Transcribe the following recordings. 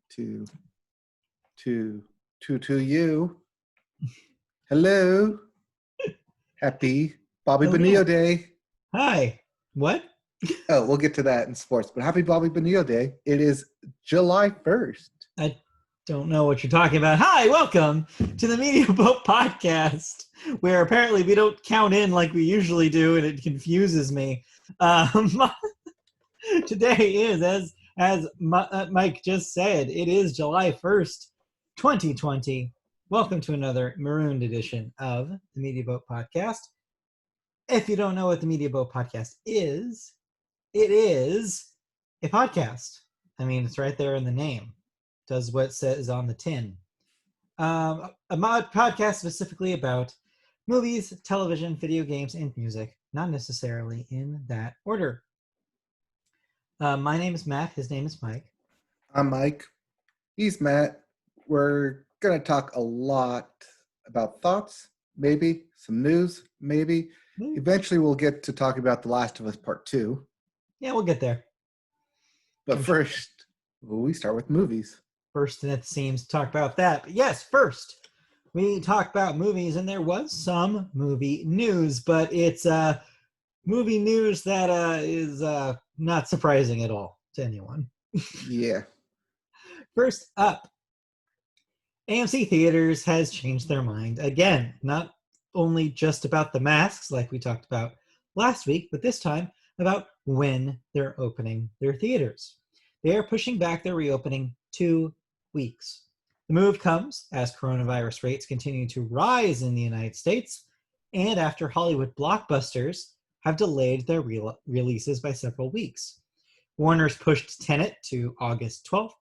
to you. Hello. Happy Bobby Hello. Bonilla Day. Hi. What? Oh, we'll get to that in sports, but happy Bobby Bonilla Day. It is July 1st. I don't know what you're talking about. Hi, welcome to the Media Boat Podcast, where apparently we don't count in like we usually do, and it confuses me. Today is, as Mike just said, it is July 1st, 2020. Welcome to another marooned edition of the Media Boat Podcast. If you don't know what the Media Boat Podcast is, it is a podcast. I mean, it's right there in the name. It does what it says on the tin. A podcast specifically about movies, television, video games, and music, not necessarily in that order. My name is Matt. His name is Mike. I'm Mike. He's Matt. We're going to talk a lot about thoughts, maybe, some news, maybe. Eventually, we'll get to talk about The Last of Us Part 2. Yeah, we'll get there. But first, we start with movies. First, and it seems to talk about that. But yes, first, we talk about movies, and there was some movie news, but it's movie news that is not surprising at all to anyone. Yeah. First up, AMC Theaters has changed their mind again, not only just about the masks like we talked about last week, but this time about when they're opening their theaters. They are pushing back their reopening 2 weeks. The move comes as coronavirus rates continue to rise in the United States and after Hollywood blockbusters have delayed their releases by several weeks. Warner's pushed Tenet to August 12th,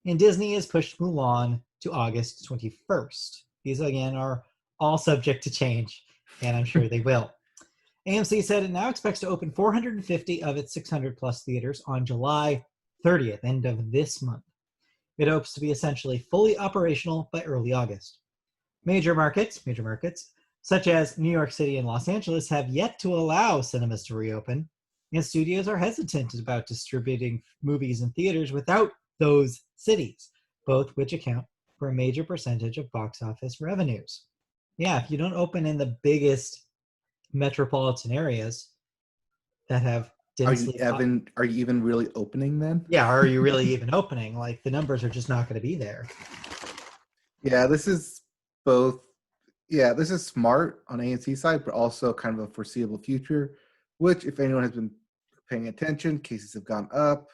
and Disney has pushed Mulan to August 21st. These, again, are all subject to change, and I'm sure they will. AMC said it now expects to open 450 of its 600-plus theaters on July 30th, end of this month. It hopes to be essentially fully operational by early August. Major markets, such as New York City and Los Angeles, have yet to allow cinemas to reopen, and studios are hesitant about distributing movies in theaters without those cities, both which account for a major percentage of box office revenues. Yeah, if you don't open in the biggest metropolitan areas that have densely... Are you even really opening then? Yeah, are you really even opening? Like, the numbers are just not going to be there. Yeah, this is both. Yeah, this is smart on AMC side, but also kind of a foreseeable future, which, if anyone has been paying attention, cases have gone up.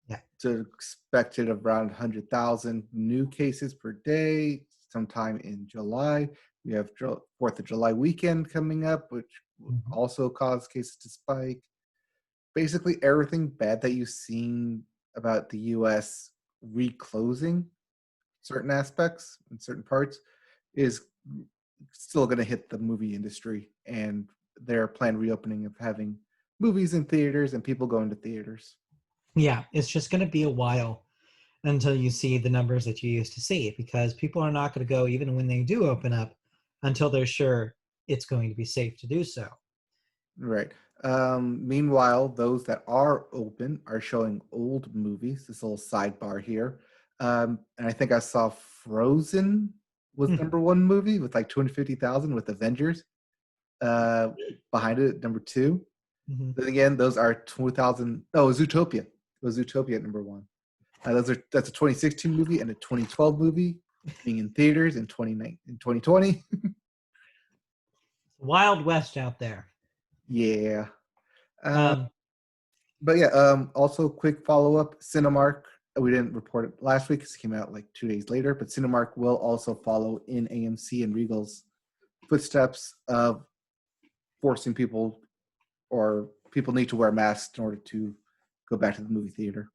Yeah. To expected around 100,000 new cases per day sometime in July. We have 4th of July weekend coming up, which will also cause cases to spike. Basically, everything bad that you've seen about the U.S. reclosing certain aspects and certain parts is still going to hit the movie industry and their planned reopening of having movies in theaters and people going to theaters. Yeah, it's just going to be a while until you see the numbers that you used to see, because people are not going to go even when they do open up until they're sure it's going to be safe to do so. Right. Meanwhile, those that are open are showing old movies. This little sidebar here. And I think I saw Frozen was number one movie with like 250,000 with Avengers behind it, number two. Then again, those are 2,000. Oh, Zootopia. It was Zootopia at number one. That's a 2016 movie and a 2012 movie being in theaters in 2020. Wild West out there. Yeah. But yeah, also quick follow-up, Cinemark. We didn't report it last week because it came out like 2 days later, but Cinemark will also follow in AMC and Regal's footsteps of forcing people, or people need to wear masks in order to go back to the movie theater.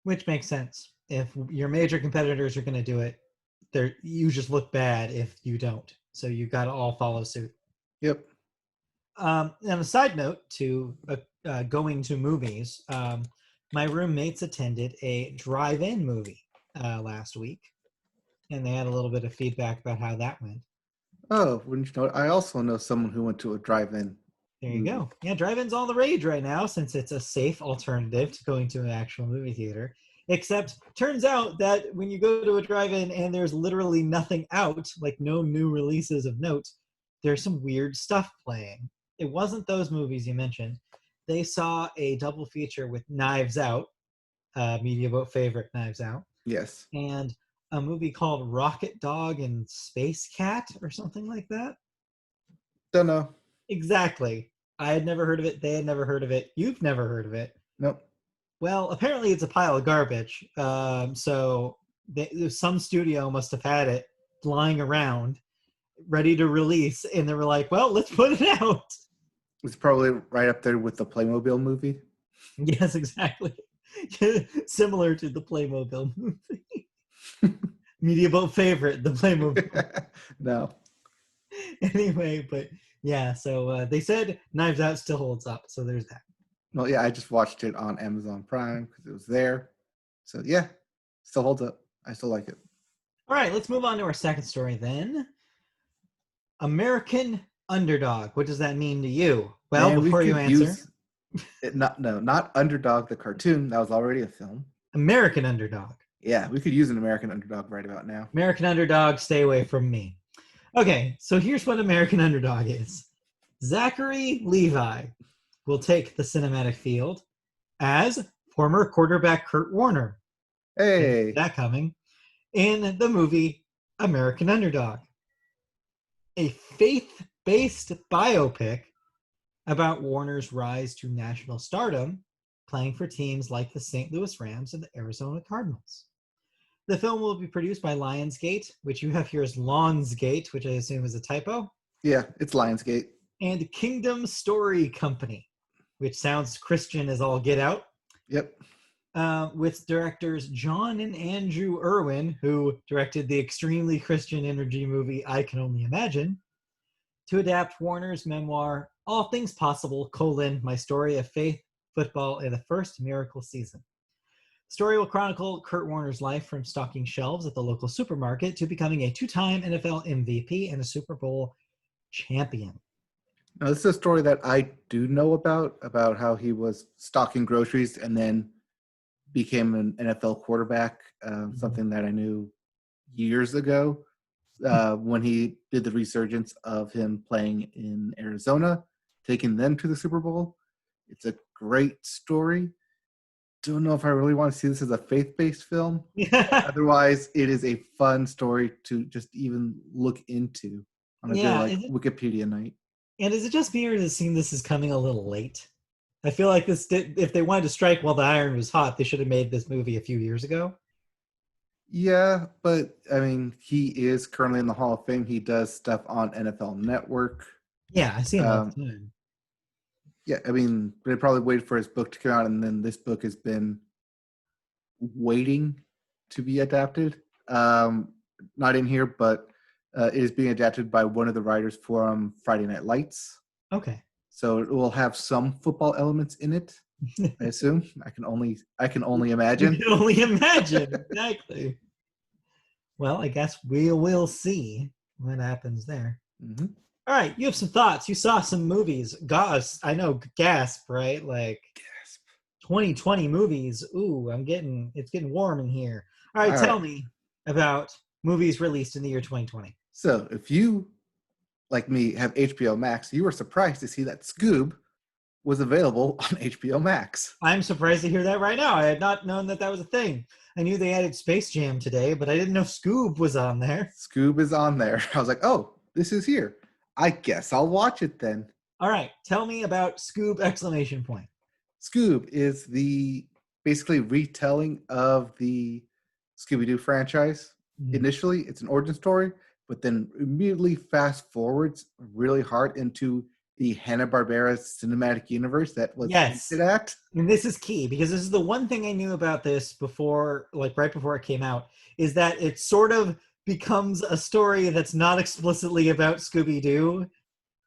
Which makes sense. If your major competitors are going to do it, you just look bad if you don't. So you got to all follow suit. Yep. And a side note to going to movies, my roommates attended a drive-in movie last week, and they had a little bit of feedback about how that went. Oh, wouldn't you know? I also know someone who went to a drive-in. There you go. Yeah, drive-in's all the rage right now since it's a safe alternative to going to an actual movie theater. Except turns out that when you go to a drive-in and there's literally nothing out, like no new releases of note, there's some weird stuff playing. It wasn't those movies you mentioned. They saw a double feature with Knives Out, media vote favorite Knives Out, Yes. and a movie called Rocket Dog and Space Cat or something like that. Don't know. Exactly. I had never heard of it. They had never heard of it. You've never heard of it. Nope. Well, apparently it's a pile of garbage. So some studio must have had it lying around, ready to release, and they were like, "Well, let's put it out." It's probably right up there with the Playmobil movie. Yes, exactly. Similar to the Playmobil movie. Media vote favorite, the Playmobil. No. Anyway, but yeah, so they said Knives Out still holds up, so there's that. Well, yeah, I just watched it on Amazon Prime because it was there. So yeah, still holds up. I still like it. All right, let's move on to our second story then. American Underdog. What does that mean to you? Well, And before you answer, not Underdog the cartoon. That was already a film. American Underdog. Yeah, we could use an American Underdog right about now. American Underdog, stay away from me. Okay, so here's what American Underdog is. Zachary Levi will take the cinematic field as former quarterback Kurt Warner. Hey. That coming in the movie American Underdog, a faith-based biopic about Warner's rise to national stardom, playing for teams like the St. Louis Rams and the Arizona Cardinals. The film will be produced by Lionsgate, which you have here as Lawnsgate, which I assume is a typo. Yeah, it's Lionsgate. And Kingdom Story Company, which sounds Christian as all get out. Yep. With directors John and Andrew Irwin, who directed the extremely Christian energy movie I Can Only Imagine, to adapt Warner's memoir, All Things Possible, My Story of Faith, Football, and the First Miracle Season. The story will chronicle Kurt Warner's life from stocking shelves at the local supermarket to becoming a two-time NFL MVP and a Super Bowl champion. Now, this is a story that I do know about how he was stocking groceries and then became an NFL quarterback, something that I knew years ago when he did the resurgence of him playing in Arizona, taking them to the Super Bowl. It's a great story. Don't know if I really want to see this as a faith-based film. Otherwise, it is a fun story to just even look into on a good Wikipedia night. And is it just me, or does it seem this is coming a little late? I feel like if they wanted to strike while the iron was hot, they should have made this movie a few years ago. Yeah, but I mean, he is currently in the Hall of Fame. He does stuff on NFL Network. Yeah, I see him all the time. Yeah, I mean, they probably waited for his book to come out, and then this book has been waiting to be adapted. Not in here, but it is being adapted by one of the writers from Friday Night Lights. Okay. So it will have some football elements in it, I assume. I can only imagine. You can only imagine, exactly. Well, I guess we will see what happens there. Mm-hmm. All right, you have some thoughts. You saw some movies. Gosh, I know, gasp, right? Like gasp. 2020 movies. Ooh, it's getting warm in here. All right, tell me about movies released in the year 2020. So if you, like me, have HBO Max, you were surprised to see that SCOOB was available on HBO Max. I'm surprised to hear that right now. I had not known that was a thing. I knew they added Space Jam today, but I didn't know SCOOB was on there. SCOOB is on there. I was like, oh, this is here. I guess I'll watch it then. All right. Tell me about SCOOB ! SCOOB is the basically retelling of the Scooby-Doo franchise. Mm-hmm. Initially, it's an origin story, but then immediately fast forwards really hard into the Hanna-Barbera cinematic universe that was hinted at. And this is key because this is the one thing I knew about this before, like right before it came out, is that it sort of becomes a story that's not explicitly about Scooby-Doo,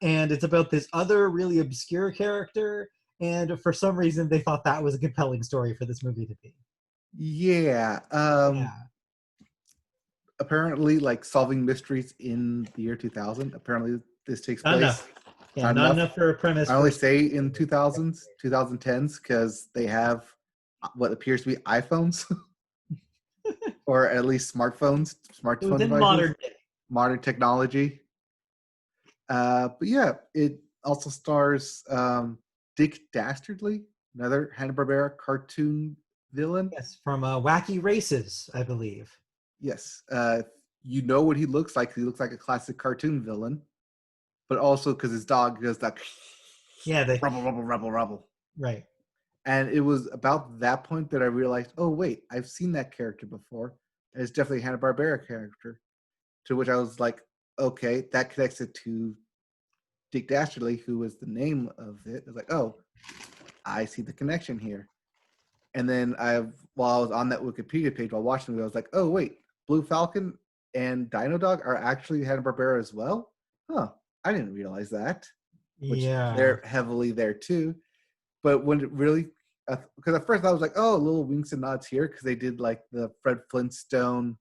and it's about this other really obscure character, and for some reason they thought that was a compelling story for this movie to be. Yeah. Apparently, like solving mysteries in the year 2000, apparently this takes place. Enough. Yeah, not enough for a premise. I only say in 2010s, because they have what appears to be iPhones. or at least smartphone It was in devices, modern day. modern technology. But yeah, it also stars Dick Dastardly, another Hanna-Barbera cartoon villain. Yes, from Wacky Races, I believe. Yes, you know what he looks like. He looks like a classic cartoon villain, but also because his dog does that Yeah, they rubble, rubble, rubble, rubble. right. And it was about that point that I realized, oh wait, I've seen that character before. And it's definitely a Hanna-Barbera character. To which I was like, okay, that connects it to Dick Dastardly, who was the name of it. I was like, oh, I see the connection here. And then while I was on that Wikipedia page while watching it, I was like, oh wait, Blue Falcon and Dino Dog are actually Hanna-Barbera as well? Huh, I didn't realize that. Which Yeah. they're heavily there too. But when it really, because at first I was like, oh, little winks and nods here, because they did like the Fred Flintstone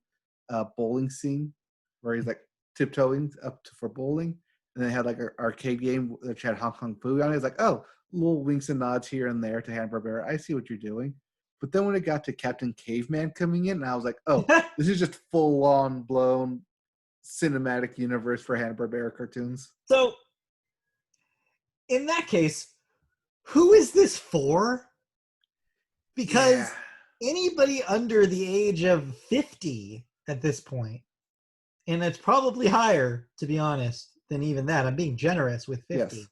bowling scene where he's like tiptoeing for bowling. And they had like an arcade game which had Hong Kong Phooey on it. It's like, oh, little winks and nods here and there to Hanna-Barbera. I see what you're doing. But then when it got to Captain Caveman coming in, and I was like, oh, this is just full on blown cinematic universe for Hanna-Barbera cartoons. So, in that case, who is this for? Because Yeah. anybody under the age of 50 at this point, and it's probably higher, to be honest, than even that. I'm being generous with 50. Yes.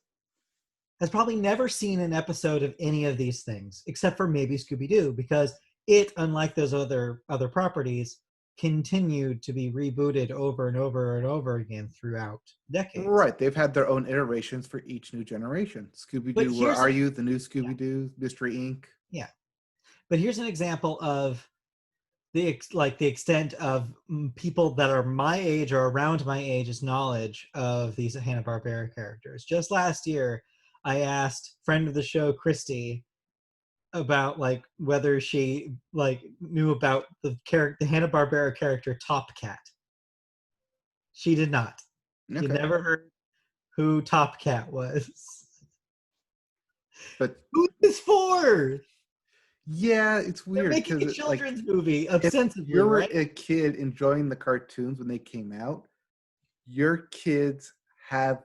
Has probably never seen an episode of any of these things, except for maybe Scooby-Doo, because it, unlike those other properties, continued to be rebooted over and over and over again throughout decades. Right. They've had their own iterations for each new generation. Scooby But Doo, Where here's Are an You? The new Scooby Doo, Mystery Inc. yeah. But here's an example of the extent of people that are my age or around my age's knowledge of these Hanna-Barbera characters. Just last year, I asked friend of the show Christy about like whether she like knew about the Hanna-Barbera character Top Cat. She did not. She Okay. never heard who Top Cat was. But Who's this for? yeah, it's They're weird making a because like children's movie if ostensibly, you're right? a kid enjoying the cartoons when they came out, your kids have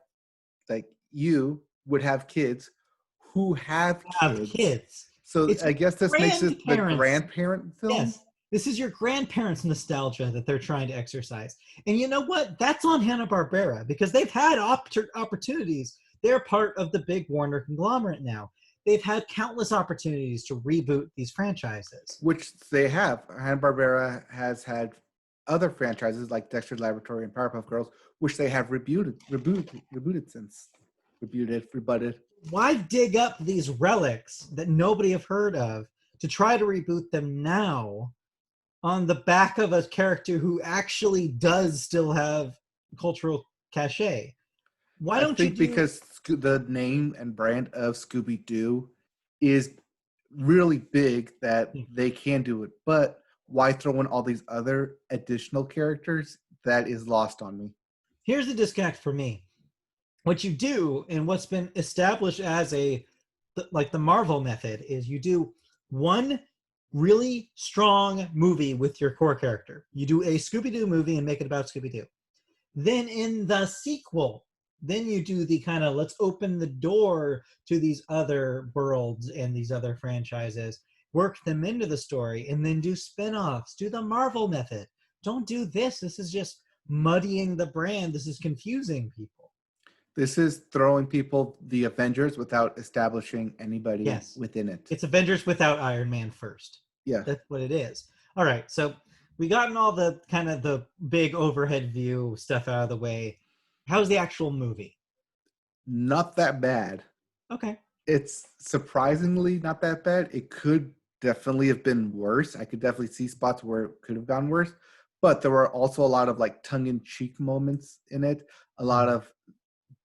like you would have kids who have Have kids. kids. So It's I your guess this makes it the grandparents. grandparent film. Yes. This is your grandparents' nostalgia that they're trying to exercise. And you know what? That's on Hanna-Barbera because they've had opportunities. They're part of the big Warner conglomerate now. They've had countless opportunities to reboot these franchises. Which they have. Hanna-Barbera has had other franchises like Dexter's Laboratory and Powerpuff Girls, which they have rebooted since. Rebutted. Why dig up these relics that nobody have heard of to try to reboot them now on the back of a character who actually does still have cultural cachet? Why I don't you think do because the name and brand of Scooby Doo is really big that they can do it. But why throw in all these other additional characters? That is lost on me. here's the disconnect for me. What you do and what's been established as like the Marvel method is you do one really strong movie with your core character. You do a Scooby-Doo movie and make it about Scooby-Doo. Then in the sequel, then you do the kind of let's open the door to these other worlds and these other franchises, work them into the story, and then do spin-offs. Do the Marvel method. Don't do this. This is just muddying the brand. This is confusing people. This is throwing people the Avengers without establishing anybody Yes. within it. It's Avengers without Iron Man first. Yeah. That's what it is. All right. So we gotten all the kind of the big overhead view stuff out of the way. How's the actual movie? Not that bad. Okay. It's surprisingly not that bad. It could definitely have been worse. I could definitely see spots where it could have gone worse. But there were also a lot of like tongue-in-cheek moments in it. A lot of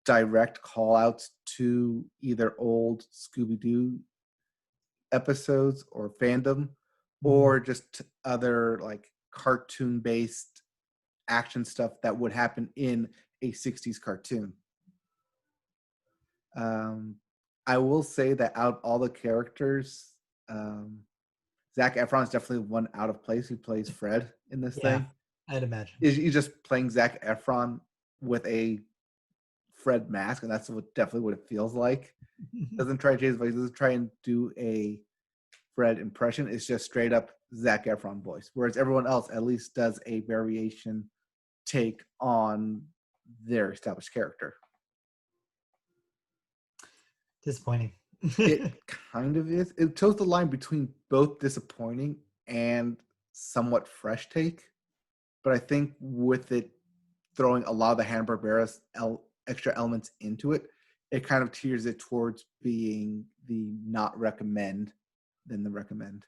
direct call-outs to either old Scooby-Doo episodes or fandom, or just other like cartoon-based action stuff that would happen in a 60s cartoon. I will say that out of all the characters, Zac Efron's definitely one out of place who plays Fred in this Yeah, thing. I'd imagine. He's just playing Zac Efron with a Fred mask, and that's definitely what it feels like. Doesn't try Jay's voice, doesn't try and do a Fred impression. It's just straight up Zac Efron voice, whereas everyone else at least does a variation take on their established character. Disappointing. It kind of is. It toes the line between both disappointing and somewhat fresh take, but I think with it throwing a lot of the Hanna-Barbera's extra elements into it, it kind of tears it towards being the not recommend than the recommend.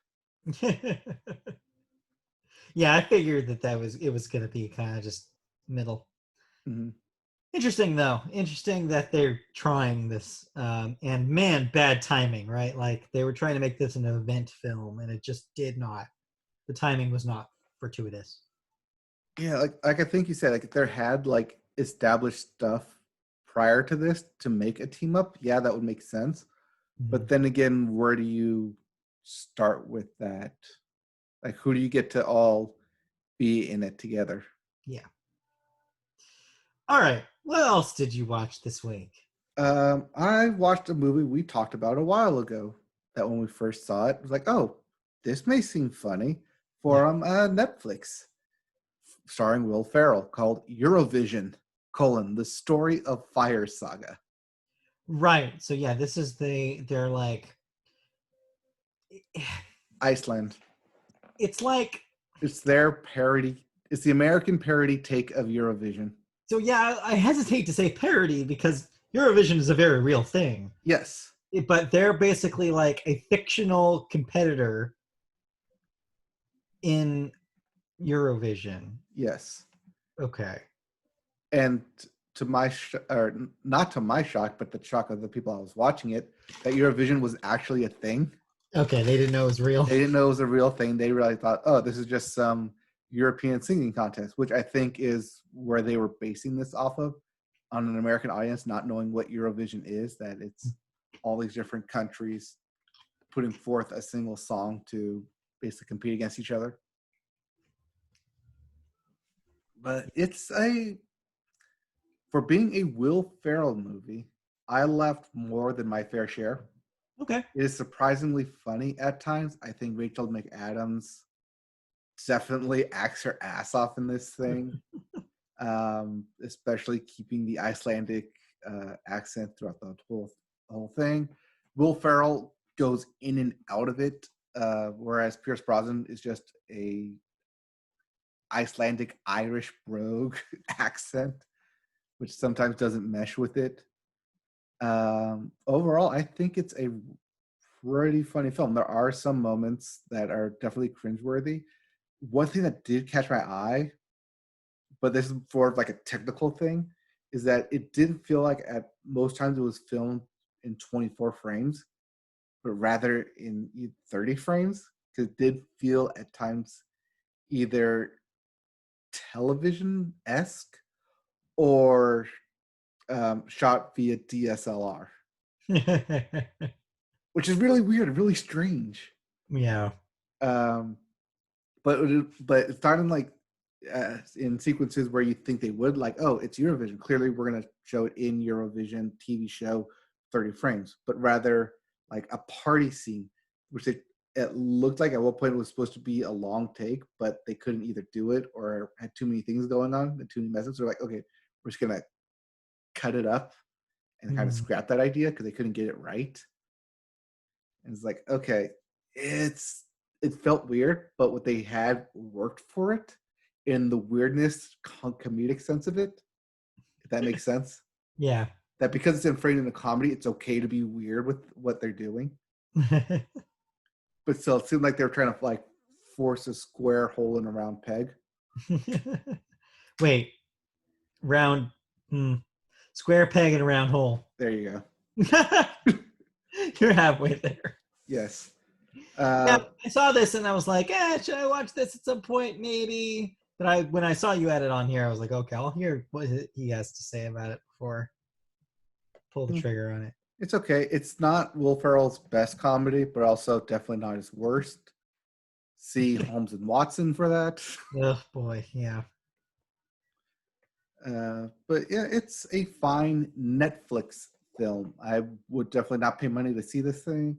Yeah, I figured it was going to be kind of just middle. Mm-hmm. Interesting though. Interesting that they're trying this. And man, bad timing, right? Like they were trying to make this an event film, and it just did not. The timing was not fortuitous. Yeah, like I think you said, like if there had like established stuff prior to this to make a team up, yeah, that would make sense. But then again, where do you start with that? Like, who do you get to all be in it together? Yeah. All right. What else did you watch this week? I watched a movie we talked about a while ago. That when we first saw it, was like, oh, this may seem funny for Netflix, starring Will Ferrell, called Eurovision: The Story of Fire Saga. Right. So yeah, this is they're like Iceland. It's like It's their parody. It's the American parody take of Eurovision. So yeah, I hesitate to say parody because Eurovision is a very real thing. Yes. But they're basically like a fictional competitor in Eurovision. Yes. Okay. And to my or not to my shock, but the shock of the people I was watching it, that Eurovision was actually a thing. Okay, they didn't know it was real. They didn't know it was a real thing. They really thought, oh, this is just some European singing contest, which I think is where they were basing this off of, on an American audience not knowing what Eurovision is, that it's all these different countries putting forth a single song to basically compete against each other. But for being a Will Ferrell movie, I laughed more than my fair share. Okay. It is surprisingly funny at times. I think Rachel McAdams definitely acts her ass off in this thing, especially keeping the Icelandic accent throughout the whole thing. Will Ferrell goes in and out of it, whereas Pierce Brosnan is just a Icelandic Irish brogue accent, which sometimes doesn't mesh with it. Overall, I think it's a pretty funny film. There are some moments that are definitely cringeworthy. One thing that did catch my eye, but this is for like a technical thing, is that it didn't feel like at most times it was filmed in 24 frames, but rather in 30 frames, because it did feel at times either television-esque or shot via DSLR, which is really weird and really strange. Yeah. But it started like in sequences where you think they would, like, oh, it's Eurovision. Clearly, we're going to show it in Eurovision TV show 30 frames, but rather like a party scene, which it looked like at one point it was supposed to be a long take, but they couldn't either do it or had too many things going on and too many messages. They're like, okay, we're just going to cut it up and kind of scrap that idea because they couldn't get it right. And it's like, okay, it felt weird, but what they had worked for it in the weirdness, comedic sense of it, if that makes sense. Yeah. That because it's framed in a comedy, it's okay to be weird with what they're doing. But still, it seemed like they were trying to like force a square hole in a round peg. Wait, round, square peg in a round hole. There you go. You're halfway there. Yes. Yeah, I saw this and I was like, should I watch this at some point? Maybe. But when I saw you had it on here, I was like, okay, I'll hear what he has to say about it before I pull the trigger on it. It's okay. It's not Will Ferrell's best comedy, but also definitely not his worst. see Holmes and Watson for that. Oh boy, yeah. But yeah, it's a fine Netflix film. I would definitely not pay money to see this thing.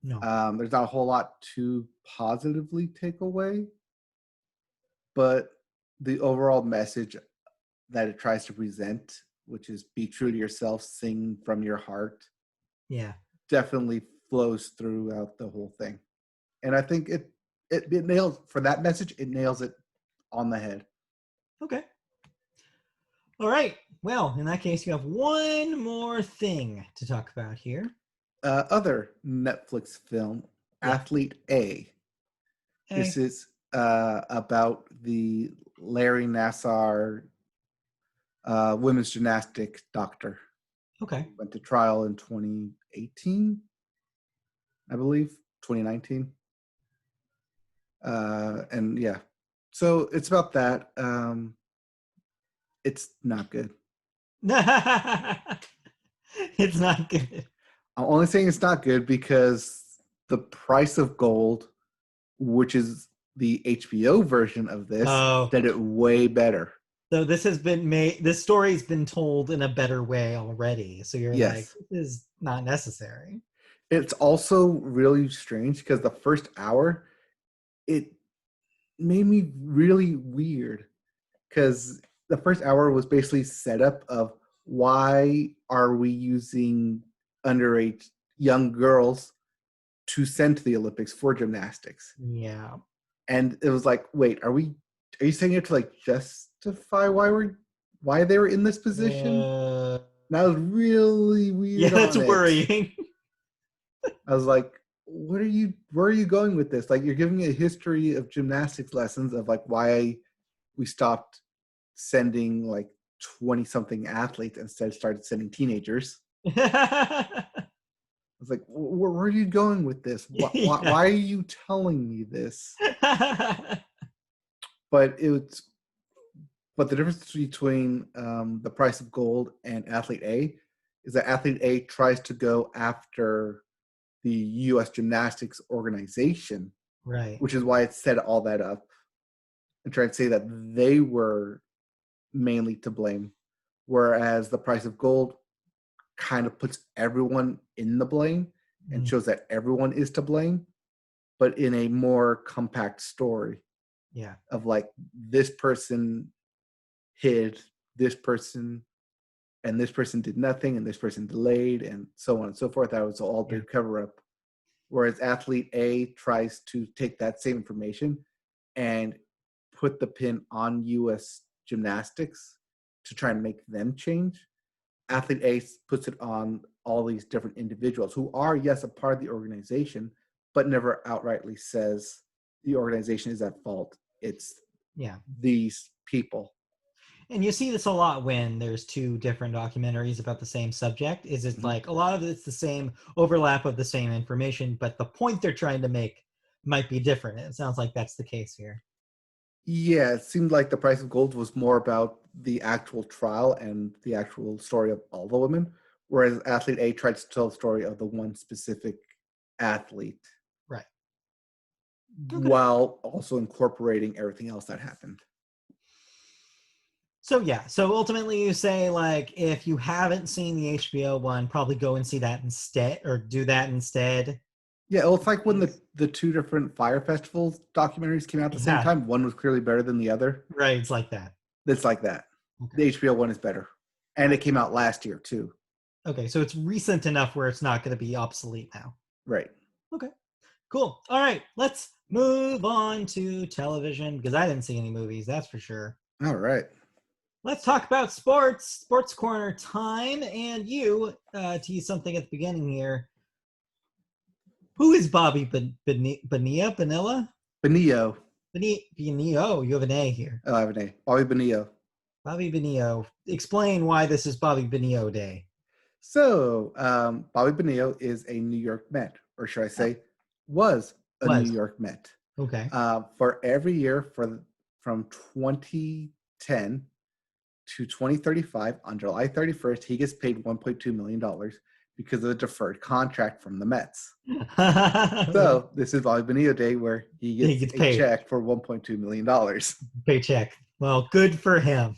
No. There's not a whole lot to positively take away, but the overall message that it tries to present, which is be true to yourself, sing from your heart, Yeah. definitely flows throughout the whole thing. And I think it nails, for that message, it nails it on the head. Okay. All right. Well, in that case, you have one more thing to talk about here. Other Netflix film, Yeah. Athlete A. This is about the Larry Nassar women's gymnastic doctor. Okay. Went to trial in 2018, I believe, 2019. And yeah, so it's about that. It's not good. It's not good. I'm only saying it's not good because the price of gold, which is the HBO version of this, did it way better. So this has been made. This story's been told in a better way already. So you're like, this is not necessary. It's also really strange because the first hour, it made me really weird because the first hour was basically setup of why are we using underage young girls to send to the Olympics for gymnastics? Yeah. And it was like, wait, are you saying it to like justify why they were in this position? That was really weird. Yeah, that's worrying. I was like, where are you going with this? Like, you're giving me a history of gymnastics lessons of like why we stopped sending like 20 something athletes, instead started sending teenagers. I was like, where are you going with this? Why are you telling me this? But the difference between the price of gold and Athlete A is that Athlete A tries to go after the U.S. Gymnastics Organization, right? Which is why it set all that up and tried to say that they were mainly to blame, whereas the price of gold kind of puts everyone in the blame and shows that everyone is to blame, but in a more compact story. Yeah. Of like, this person hid this person, and this person did nothing, and this person delayed, and so on and so forth. That was all big cover up. Whereas Athlete A tries to take that same information and put the pin on U.S. gymnastics to try and make them change. Athlete A puts it on all these different individuals who are, yes, a part of the organization, but never outrightly says the organization is at fault. It's these people. And you see this a lot when there's two different documentaries about the same subject. Is it's like a lot of it's the same overlap of the same information, but the point they're trying to make might be different. It sounds like that's the case here. Yeah, it seemed like the price of gold was more about the actual trial and the actual story of all the women, whereas Athlete A tried to tell the story of the one specific athlete. Right. Okay. While also incorporating everything else that happened. So so ultimately you say, like, if you haven't seen the HBO one, probably go and see that instead, or do that instead. Yeah, well, it's like when the two different Fire Festivals documentaries came out at the same time. One was clearly better than the other. Right, it's like that. It's like that. Okay. The HBO one is better. And it came out last year, too. Okay, so it's recent enough where it's not going to be obsolete now. Right. Okay, cool. All right, let's move on to television, because I didn't see any movies, that's for sure. All right. Let's talk about sports corner time, and you tease something at the beginning here. Who is Bobby Bonilla? Bonilla? Bonillo. Bonillo. You have an A here. Oh, I have an A. Bobby Bonillo. Bobby Bonillo. Explain why this is Bobby Bonillo Day. So, Bobby Bonillo is a New York Met, or should I say, was a New York Met. Okay. For every year from 2010 to 2035, on July 31st, he gets paid $1.2 million because of a deferred contract from the Mets. Yeah. So this is Bobby Bonilla Day where he He gets gets a paid. check for $1.2 million. Paycheck. Well, good for him.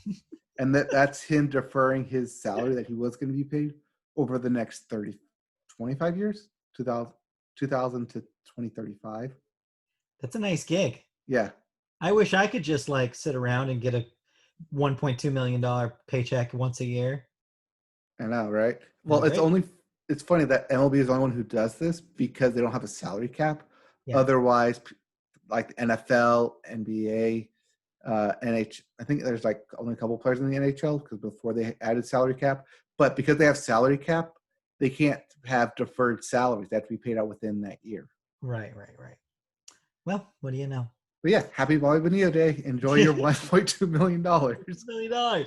And that's him deferring his salary that he was going to be paid over the next 25 years, 2000 to 2035. That's a nice gig. Yeah. I wish I could just like sit around and get a $1.2 million paycheck once a year. I know, right? That'd Well, be great. it's funny that MLB is the only one who does this because they don't have a salary cap. Yeah. Otherwise, like the NFL, NBA, I think there's like only a couple players in the NHL because before they added salary cap. But because they have salary cap, they can't have deferred salaries. They have to be paid out within that year. Right. Well, what do you know? But yeah, happy Bobby Bonilla Day. Enjoy your $1.2 million. $1 million.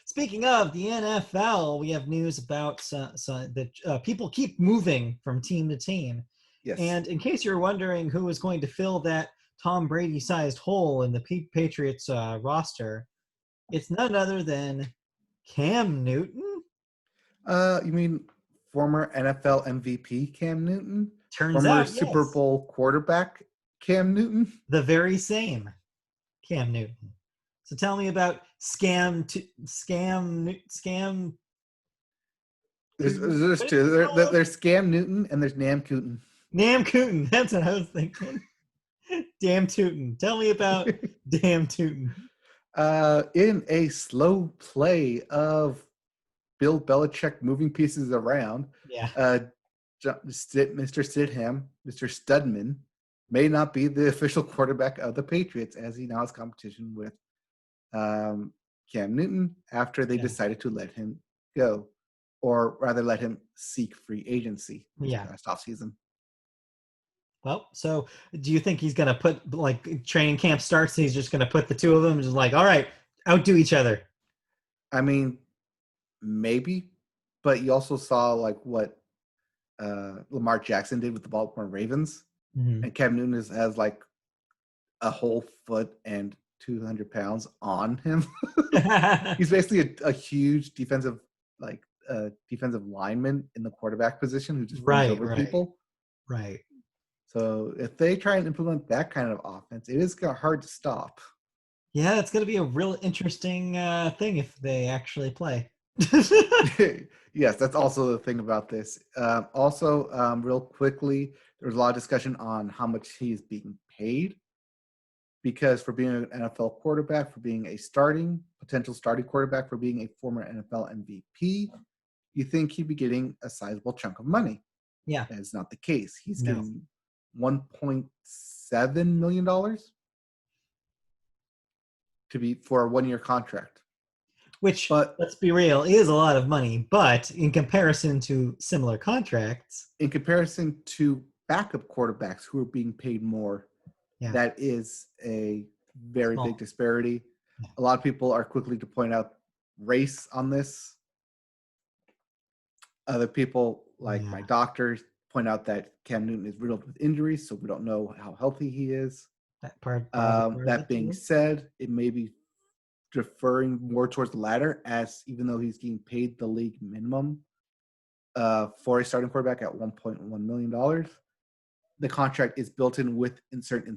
Speaking of the NFL, we have news about that people keep moving from team to team. Yes. And in case you're wondering who is going to fill that Tom Brady-sized hole in the Patriots roster, it's none other than Cam Newton. You mean former NFL MVP Cam Newton? Turns former out, Super yes. Bowl quarterback Cam Newton? The very same Cam Newton. So tell me about scam. There's two. There's Scam Newton and there's Nam Cooten. Nam Cooten. That's what I was thinking. Damn Tootin. Tell me about Damn Tootin. In a slow play of Bill Belichick moving pieces around, Yeah. Mr. Stidham, Mr. Studman, may not be the official quarterback of the Patriots as he now has competition with Cam Newton after they decided to let him go, or rather let him seek free agency this past offseason. Well, so do you think he's going to put, like, training camp starts, he's just going to put the two of them and just like, all right, outdo each other? I mean, maybe, but you also saw like what Lamar Jackson did with the Baltimore Ravens, and Cam Newton has like a whole foot and 200 pounds on him. He's basically a huge defensive lineman in the quarterback position who just runs over people. Right. So if they try and implement that kind of offense, it is hard to stop. Yeah, it's going to be a real interesting thing if they actually play. Yes, that's also the thing about this. Real quickly, there was a lot of discussion on how much he is being paid, because for being an NFL quarterback, for being a potential starting quarterback, for being a former NFL MVP, you think he'd be getting a sizable chunk of money. Yeah. That is not the case. He's getting $1.7 million for a 1-year contract. Which, let's be real, is a lot of money. But in comparison to similar contracts, in comparison to backup quarterbacks who are being paid more, that is a very big disparity. Yeah. A lot of people are quickly to point out race on this. Other people, like my doctors, point out that Cam Newton is riddled with injuries, so we don't know how healthy he is. That being said, it may be deferring more towards the latter, as even though he's getting paid the league minimum for a starting quarterback at $1.1 million, the contract is built in with certain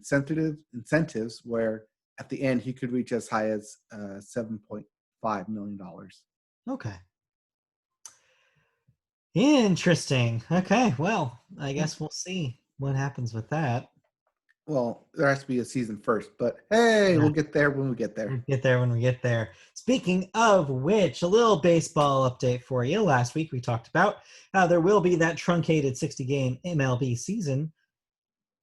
incentives where at the end he could reach as high as $7.5 million. Okay. Interesting. Okay, well, I guess we'll see what happens with that. Well, there has to be a season first, but hey, we'll get there when we get there. We'll get there when we get there. Speaking of which, a little baseball update for you. Last week we talked about how there will be that truncated 60-game MLB season.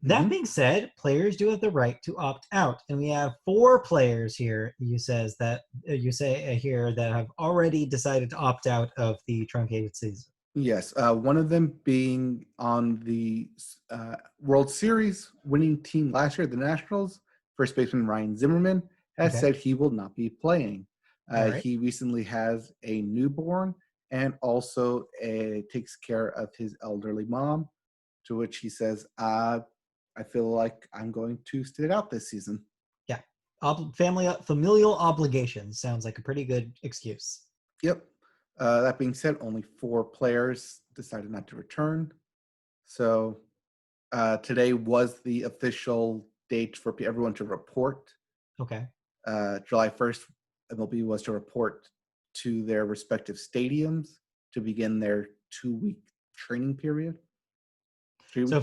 That being said, players do have the right to opt out, and we have 4 players here. You say here that have already decided to opt out of the truncated season. Yes, one of them being on the World Series winning team last year, the Nationals. First baseman Ryan Zimmerman has said he will not be playing. He recently has a newborn and also takes care of his elderly mom, to which he says, I feel like I'm going to sit out this season. Yeah. Familial obligations sounds like a pretty good excuse. Yep. That being said, only 4 players decided not to return. So today was the official date for everyone to report. Okay. July 1st, MLB was to report to their respective stadiums to begin their 2-week training period. So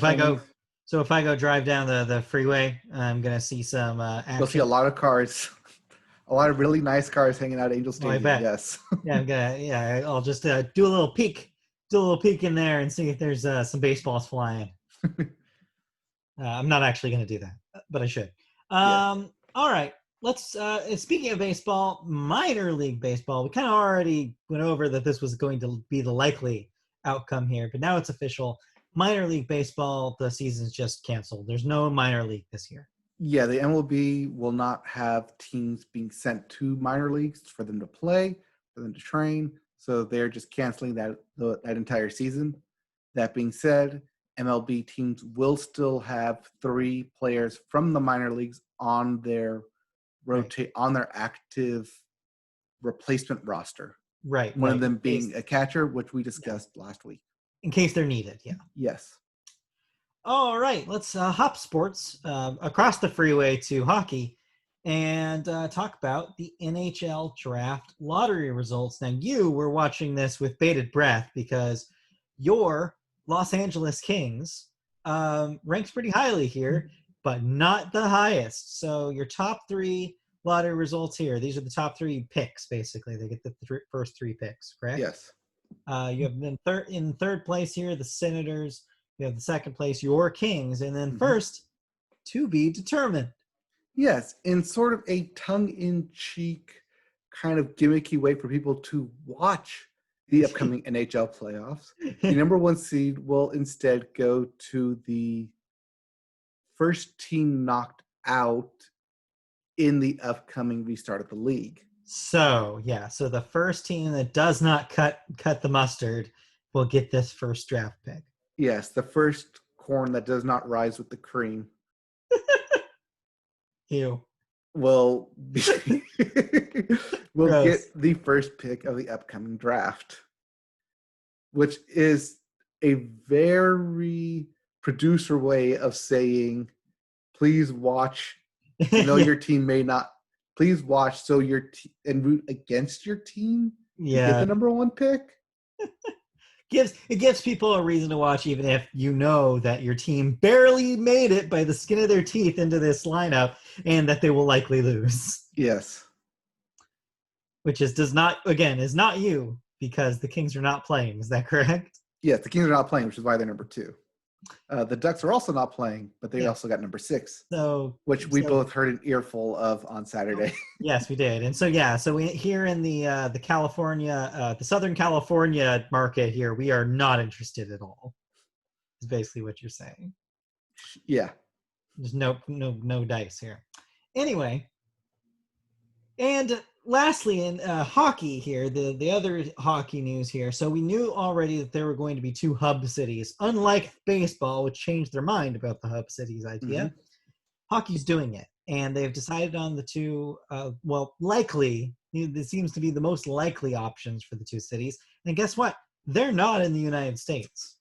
if I go drive down the freeway, I'm gonna see some action. You'll see a lot of cars, a lot of really nice cars hanging out at Angel Stadium. I bet. Yes. Yeah, I'll just do a little peek in there and see if there's some baseballs flying. I'm not actually gonna do that, but I should. Yes. All right. Let's speaking of baseball, minor league baseball. We kind of already went over that this was going to be the likely outcome here, but now it's official. Minor league baseball, the season's just canceled. There's no minor league this year. Yeah, the MLB will not have teams being sent to minor leagues for them to play, for them to train. So they're just canceling that entire season. That being said, MLB teams will still have 3 players from the minor leagues on their on their active replacement roster. Right. One of them being a catcher, which we discussed last week. In case they're needed, yeah. Yes. All right, let's hop sports across the freeway to hockey and talk about the NHL draft lottery results. Now, you were watching this with bated breath because your Los Angeles Kings ranks pretty highly here, but not the highest. So your top 3 lottery results here. These are the top 3 picks, basically. They get the first 3 picks, correct? Yes. You have been in third place here, the Senators. You have the second place, your Kings, and then first, to be determined. Yes, in sort of a tongue-in-cheek kind of gimmicky way for people to watch the upcoming NHL playoffs. The number 1 seed will instead go to the first team knocked out in the upcoming restart of the league. So the first team that does not cut the mustard will get this first draft pick. Yes, the first corn that does not rise with the cream. Ew. Will get the first pick of the upcoming draft, which is a very producer way of saying, please watch. Your team may not. Please watch so and root against your team. Yeah. Get the number 1 pick. It gives people a reason to watch, even if you know that your team barely made it by the skin of their teeth into this lineup and that they will likely lose. Yes. Which is not you, because the Kings are not playing. Is that correct? Yes, the Kings are not playing, which is why they're number 2. The Ducks are also not playing, but they also got number 6, which we both heard an earful of on Saturday. Yes, we did. And so we here in the California, the Southern California market here, we are not interested at all. Is basically what you're saying. Yeah. There's no dice here. Anyway, and lastly, in hockey here, the other hockey news here. So we knew already that there were going to be 2 hub cities. Unlike baseball, which changed their mind about the hub cities idea, hockey's doing it. And they've decided on the 2, likely, this seems to be the most likely options for the 2 cities. And guess what? They're not in the United States.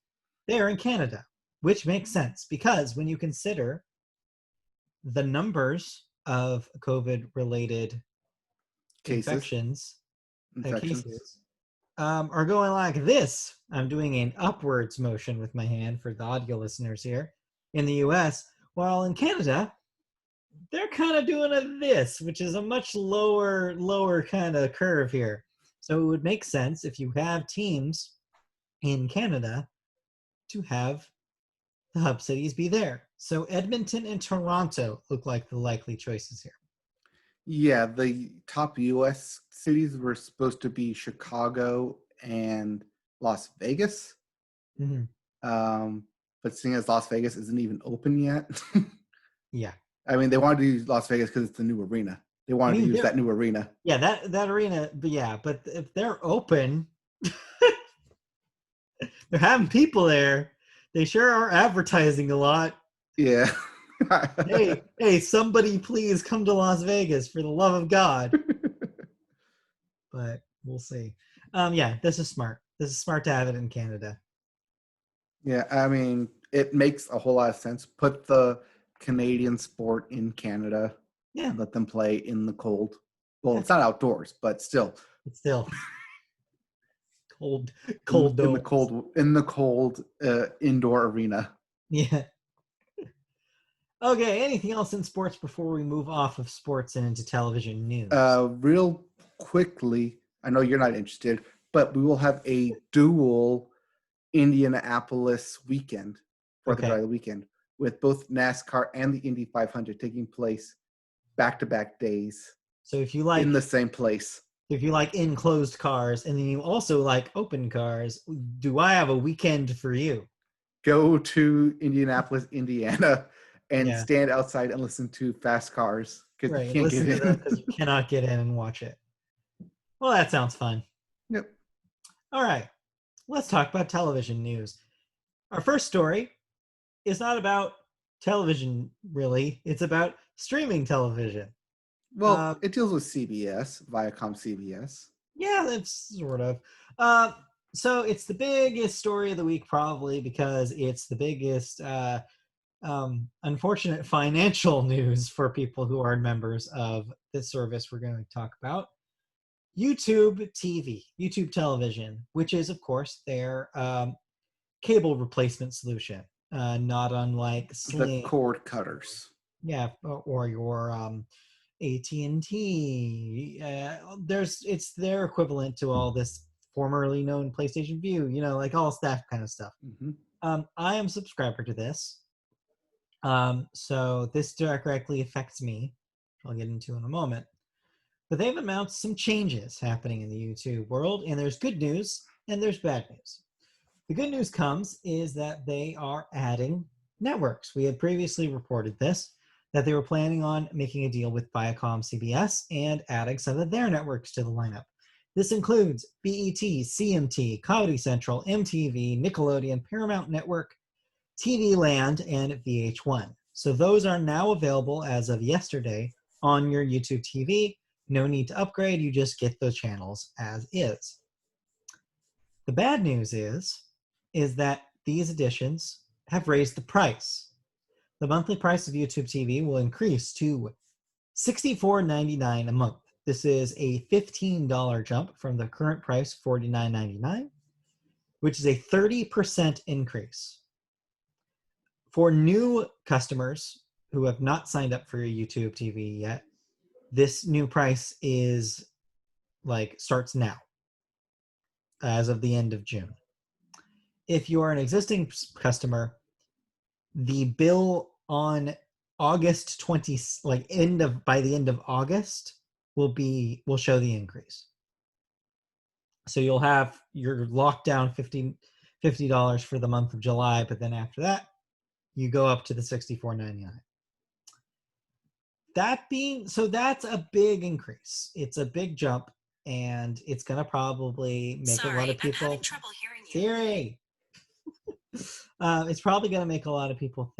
They're in Canada, which makes sense because when you consider the numbers of COVID-related infections are going like this. I'm doing an upwards motion with my hand for the audio listeners here in the US, while in Canada, they're kind of doing this, which is a much lower kind of curve here. So it would make sense if you have teams in Canada to have the hub cities be there. So Edmonton and Toronto look like the likely choices here. Yeah, the top U.S. cities were supposed to be Chicago and Las Vegas. But seeing as Las Vegas isn't even open yet. Yeah. I mean, they wanted to use Las Vegas because it's the new arena. They wanted to use that new arena. Yeah, that arena, but if they're open, they're having people there. They sure are advertising a lot. Yeah. hey, somebody please come to Las Vegas for the love of God. But we'll see. Yeah, this is smart. This is smart to have it in Canada. Yeah, I mean, it makes a whole lot of sense. Put the Canadian sport in Canada Yeah, and let them play in the cold. Well, yeah. it's not outdoors, but still It's still cold, in cold in the domes. cold indoor arena. Yeah. Okay, anything else in sports before we move off of sports and into television news? Real quickly, I know you're not interested, but we will have a dual Indianapolis weekend, Fourth of Okay, July weekend, with both NASCAR and the Indy 500 taking place back-to-back days so in the same place. if you like enclosed cars and then you also like open cars, do I have a weekend for you? Go to Indianapolis, Indiana, and Yeah, stand outside and listen to fast cars because you right. can't Listen get to them because in. you cannot get in and watch it. Well, that sounds fun. Yep. All right, let's talk about television news. Our first story is not about television, really. It's about streaming television. Well, Uh, it deals with CBS, Viacom CBS. yeah, that's sort of. Uh, so it's the biggest story of the week, probably because it's the biggest unfortunate financial news for people who are members of this service we're going to talk about. YouTube TV, YouTube television, which is, of course, their cable replacement solution, not unlike The Sling, cord cutters. yeah, or your AT&T. It's their equivalent to all this formerly known PlayStation View, like all that kind of stuff. Mm-hmm. I am a subscriber to this. So this directly affects me. I'll get into in a moment. But they've announced some changes happening in the YouTube world, and there's good news and there's bad news. The good news is that they are adding networks. We had previously reported this, that they were planning on making a deal with Viacom CBS and adding some of their networks to the lineup. This includes BET, CMT, Comedy Central, MTV, Nickelodeon, Paramount Network, TV Land, and VH1. So those are now available as of yesterday on your YouTube TV. No need to upgrade, you just get those channels as is. The bad news is that these additions have raised the price. The monthly price of YouTube TV will increase to $64.99 a month. This is a $15 jump from the current price, $49.99, which is a 30% increase. For new customers who have not signed up for your YouTube TV yet, this new price is starts now, as of the end of June. If you are an existing customer, the bill on August 20, by the end of August, will show the increase. So you'll have your lockdown $50 for the month of July, but then after that, you go up to the $64.99. That's a big increase. It's a big jump, and it's going to probably make a lot of people. I'm having trouble hearing you. Siri. It's probably going to make a lot of people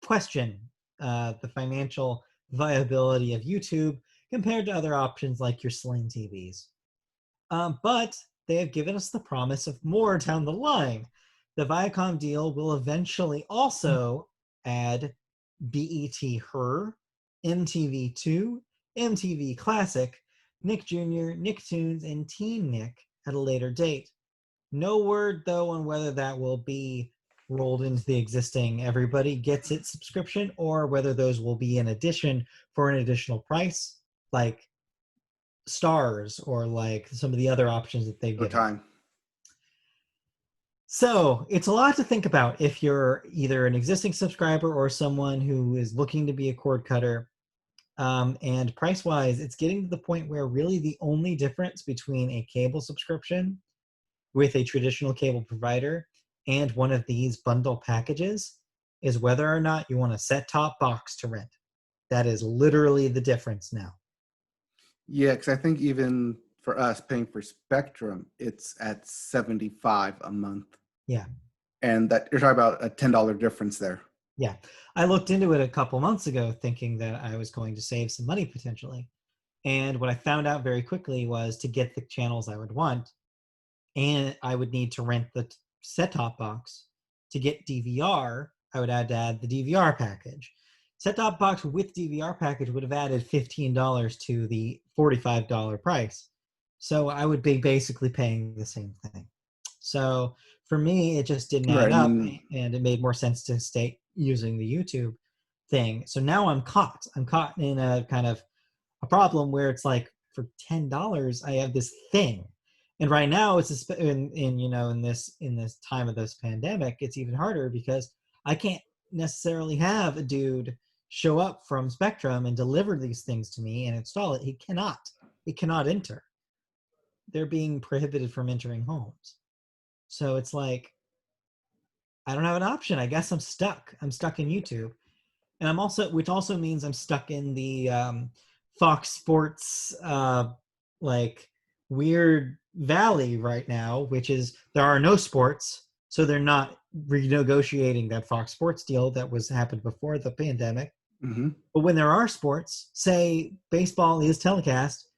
question the financial viability of YouTube compared to other options like your Sling TVs. But they have given us the promise of more down the line. The Viacom deal will eventually also add BET Her, MTV2, MTV Classic, Nick Jr., Nicktoons, and Teen Nick at a later date. No word, though, on whether that will be rolled into the existing Everybody Gets It subscription or whether those will be in addition for an additional price, like Stars or like some of the other options that they've given. Time. So it's a lot to think about if you're either an existing subscriber or someone who is looking to be a cord cutter. And price-wise, it's getting to the point where really the only difference between a cable subscription with a traditional cable provider and one of these bundle packages is whether or not you want a set-top box to rent. That is literally the difference now. Yeah, because I think even for us paying for Spectrum, it's at $75 a month. Yeah. And that you're talking about a $10 difference there. Yeah. I looked into it a couple months ago thinking that I was going to save some money potentially. And what I found out very quickly was to get the channels I would want, and I would need to rent the set-top box. To get DVR, I would have to add the DVR package. Set-top box with DVR package would have added $15 to the $45 price. So I would be basically paying the same thing. So for me, it just didn't add Right. up, and it made more sense to stay using the YouTube thing. So now I'm caught. I'm caught in a kind of a problem where it's like, for $10, I have this thing. And right now, it's in this time of this pandemic, it's even harder because I can't necessarily have a dude show up from Spectrum and deliver these things to me and install it. He cannot. He cannot enter. They're being prohibited from entering homes. So it's like, I don't have an option. I guess I'm stuck. I'm stuck in YouTube. And which also means I'm stuck in the Fox Sports like weird valley right now, which is there are no sports, so they're not renegotiating that Fox Sports deal that was happened before the pandemic. Mm-hmm. But when there are sports, say baseball is telecast,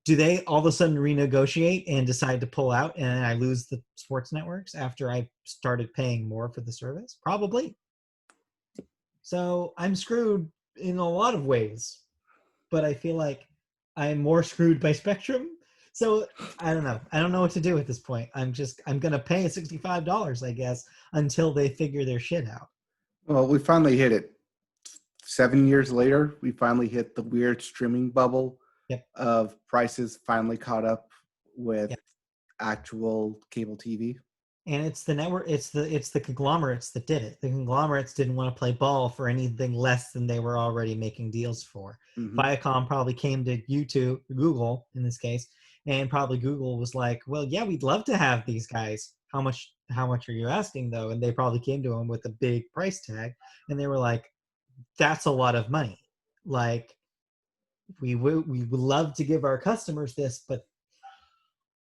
do they all of a sudden renegotiate and decide to pull out, and I lose the sports networks after I started paying more for the service? Probably. So I'm screwed in a lot of ways, but I feel like I'm more screwed by Spectrum. So I don't know. I don't know what to do at this point. I'm going to pay $65, I guess, until they figure their shit out. Well, we finally hit it. 7 years later, we finally hit the weird streaming bubble of prices finally caught up with actual cable TV. And it's the network, it's the conglomerates that did it. The conglomerates didn't want to play ball for anything less than they were already making deals for. Mm-hmm. Viacom probably came to YouTube, Google in this case, and probably Google was like, well, yeah, we'd love to have these guys. How much are you asking though? And they probably came to them with a big price tag, and they were like, that's a lot of money. Like, we would love to give our customers this, but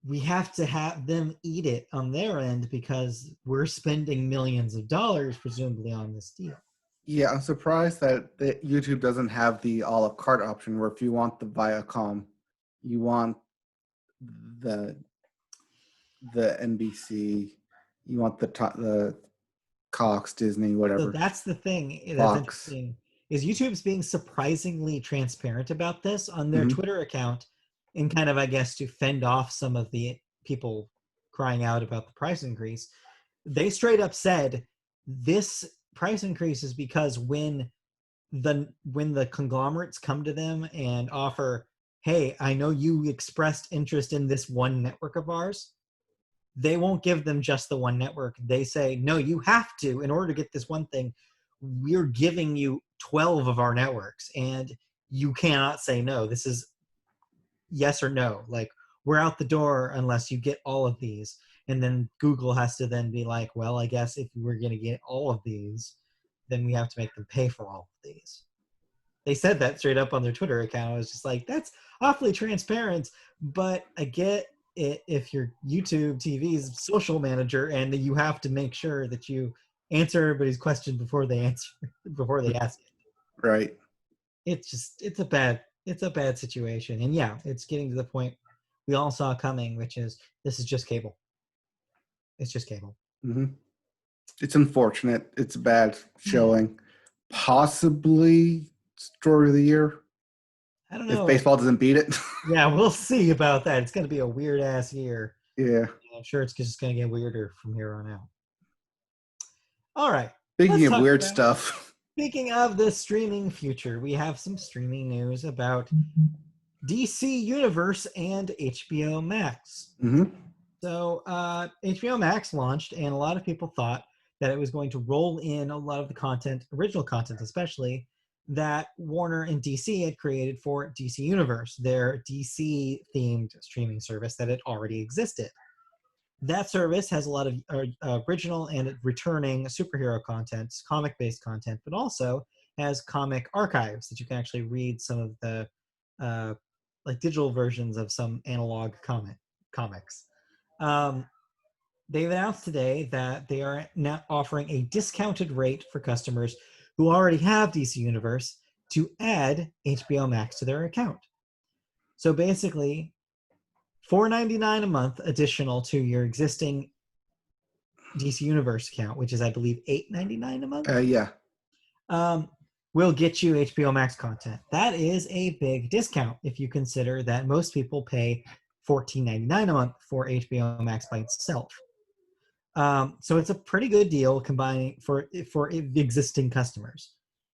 we have to have them eat it on their end because we're spending millions of dollars presumably on this deal. Yeah, I'm surprised that YouTube doesn't have the a la carte option where if you want the Viacom, you want the NBC, you want the Cox, Disney, whatever. So that's the thing that's interesting, is YouTube's being surprisingly transparent about this on their Twitter account, and kind of, I guess, to fend off some of the people crying out about the price increase. They straight up said this price increase is because when the conglomerates come to them and offer, hey, I know you expressed interest in this one network of ours, they won't give them just the one network. They say, no, you have to, in order to get this one thing, we're giving you 12 of our networks, and you cannot say no. This is yes or no. Like, we're out the door unless you get all of these. And then Google has to then be like, well, I guess if we're going to get all of these, then we have to make them pay for all of these. They said that straight up on their Twitter account. I was just like, that's awfully transparent, but I get it if you're YouTube TV's social manager and that you have to make sure that you answer everybody's question before they ask it. Right. It's a bad situation. And yeah, it's getting to the point we all saw coming, which is this is just cable. It's just cable. Mm-hmm. It's unfortunate. It's a bad showing. Possibly story of the year. I don't know. If baseball doesn't beat it. Yeah, we'll see about that. It's going to be a weird ass year. Yeah. I'm sure it's just going to get weirder from here on out. All right. Speaking of weird stuff. Speaking of the streaming future, we have some streaming news about DC Universe and HBO Max. Mm-hmm. So HBO Max launched, and a lot of people thought that it was going to roll in a lot of the content, original content especially, that Warner and DC had created for DC Universe, their DC-themed streaming service that had already existed. That service has a lot of original and returning superhero content, comic-based content, but also has comic archives that you can actually read some of the like digital versions of some analog comics. They've announced today that they are now offering a discounted rate for customers who already have DC Universe to add HBO Max to their account. So basically, $4.99 a month additional to your existing DC Universe account, which is, I believe, $8.99 a month. Yeah. Will get you HBO Max content. That is a big discount if you consider that most people pay $14.99 a month for HBO Max by itself. So it's a pretty good deal combining for existing customers.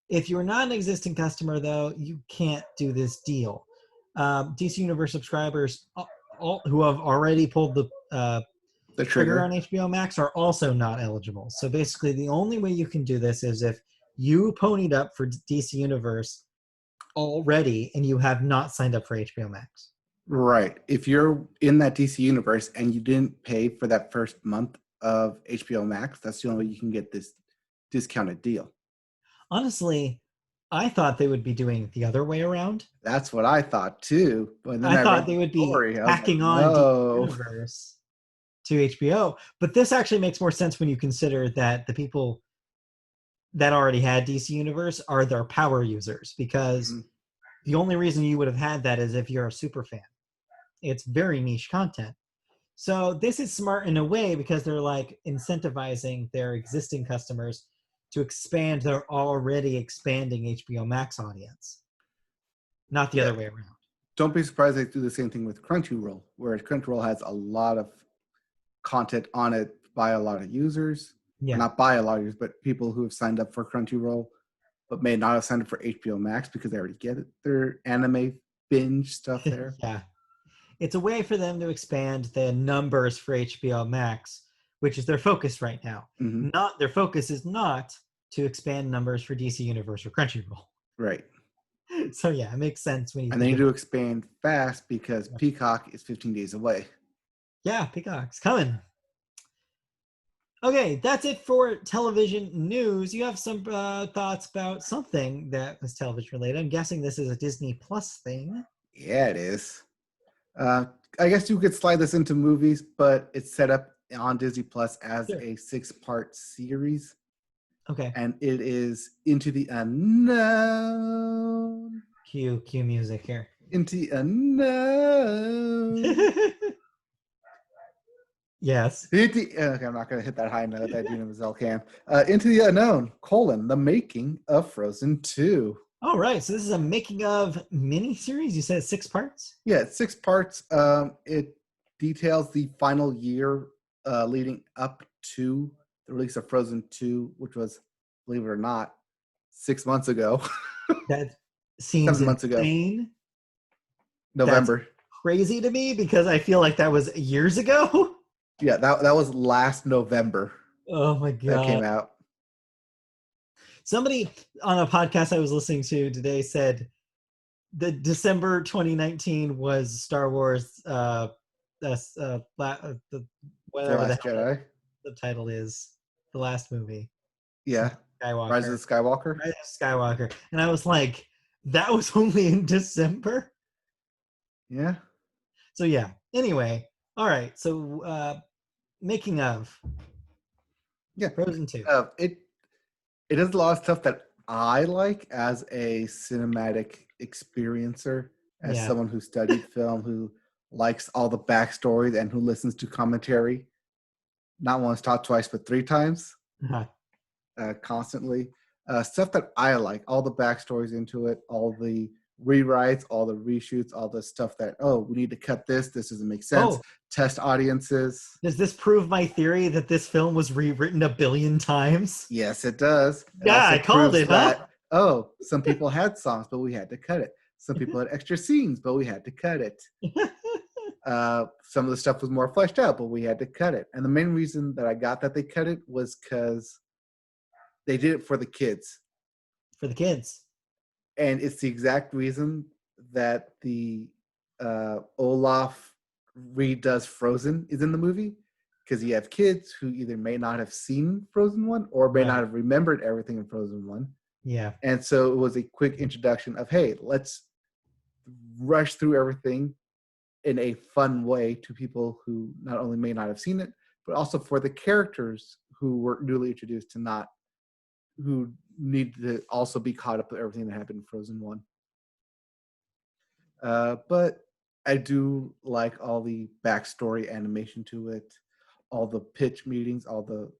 If you're not an existing customer, though, you can't do this deal. DC Universe subscribers who have already pulled the trigger on HBO Max are also not eligible. So basically, the only way you can do this is if you ponied up for DC Universe already and you have not signed up for HBO Max. Right. If you're in that DC Universe and you didn't pay for that first month of HBO Max, that's the only way you can get this discounted deal. Honestly, I thought they would be doing it the other way around. That's what I thought too. But then I thought they would be hacking on DC Universe to HBO. But this actually makes more sense when you consider that the people that already had DC Universe are their power users, because the only reason you would have had that is if you're a super fan. It's very niche content. So this is smart in a way because they're like incentivizing their existing customers to expand their already expanding HBO Max audience, not the other way around. Don't be surprised they do the same thing with Crunchyroll, where Crunchyroll has a lot of content on it by a lot of users. Yeah. Not by a lot of users, but people who have signed up for Crunchyroll but may not have signed up for HBO Max because they already get their anime binge stuff there. Yeah. It's a way for them to expand the numbers for HBO Max, which is their focus right now. Not their focus is not to expand numbers for DC Universe or Crunchyroll. Right. So yeah, it makes sense when you. And they need to expand fast because Peacock is 15 days away. Yeah, Peacock's coming. Okay, that's it for television news. You have some thoughts about something that was television related. I'm guessing this is a Disney Plus thing. Yeah, it is. I guess you could slide this into movies, but it's set up on Disney Plus as a 6-part series. Okay. And it is Into the Unknown. Cue music here. Into the Unknown. Yes. Okay, I'm not going to hit that high note that Dina Mazel can. Into the Unknown, the making of Frozen 2. All right, so this is a making of mini-series. You said 6 parts? Yeah, it's 6 parts. It details the final year leading up to the release of Frozen 2, which was, believe it or not, 6 months ago. That seems 7 months insane. Ago. November. That's crazy to me because I feel like that was years ago. Yeah, that was last November. Oh my God. That came out. Somebody on a podcast I was listening to today said the December 2019 was Star Wars whatever Last Jedi. The title is, the last movie. Yeah. Skywalker. Rise of the Skywalker. Rise of Skywalker. And I was like, that was only in December? Yeah. So yeah. Anyway. All right. So making of. Yeah. Frozen 2. It is a lot of stuff that I like as a cinematic experiencer, as someone who studied film, who likes all the backstories and who listens to commentary, not once, not twice, but 3 times, constantly. Stuff that I like, all the backstories into it, all the rewrites, all the reshoots, all the stuff that, we need to cut this doesn't make sense. Test audiences. Does this prove my theory that this film was rewritten 1 billion times? Yes, it does. Yeah, I called it, that, some people had songs, but we had to cut it. Some people had extra scenes, but we had to cut it. Some of the stuff was more fleshed out, but we had to cut it. And the main reason that I got that they cut it was because they did it for the kids. For the kids. And it's the exact reason that the Olaf redoes Frozen is in the movie, because you have kids who either may not have seen Frozen 1 or may not have remembered everything in Frozen 1. Yeah. And so it was a quick introduction of, hey, let's rush through everything in a fun way to people who not only may not have seen it, but also for the characters who were newly introduced who need to also be caught up with everything that happened in Frozen 1. But I do like all the backstory animation to it, all the pitch meetings, all the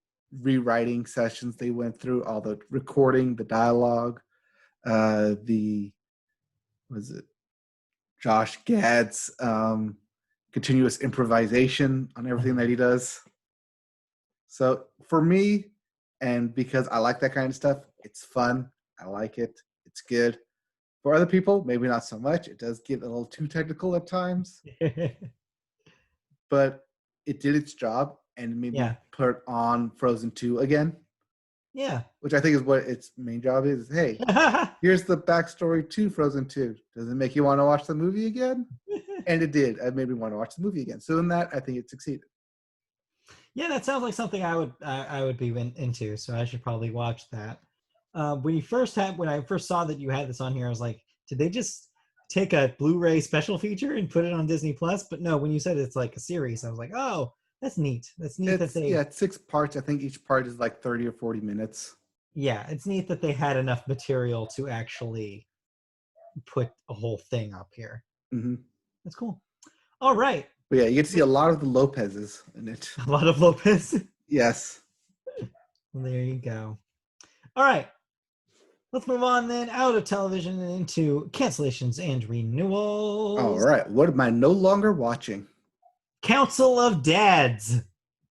rewriting sessions they went through, all the recording, the dialogue, the was it Josh Gad's continuous improvisation on everything that he does. So for me, and because I like that kind of stuff, it's fun. I like it. It's good. For other people, maybe not so much. It does get a little too technical at times, but it did its job and made me put on Frozen 2 again. Yeah. Which I think is what its main job is. Hey, here's the backstory to Frozen 2. Does it make you want to watch the movie again? And it did. It made me want to watch the movie again. So in that, I think it succeeded. Yeah, that sounds like something I would be into. So I should probably watch that. When I first saw that you had this on here, I was like, did they just take a Blu-ray special feature and put it on Disney Plus? But no, when you said it's like a series, I was like, oh, that's neat. That's neat it's 6 parts. I think each part is like 30 or 40 minutes. Yeah, it's neat that they had enough material to actually put a whole thing up here. Mm-hmm. That's cool. All right. But yeah, you get to see a lot of the Lopez's in it. A lot of Lopez? Yes. Well, there you go. All right. Let's move on then out of television and into cancellations and renewals. All right. What am I no longer watching? Council of Dads.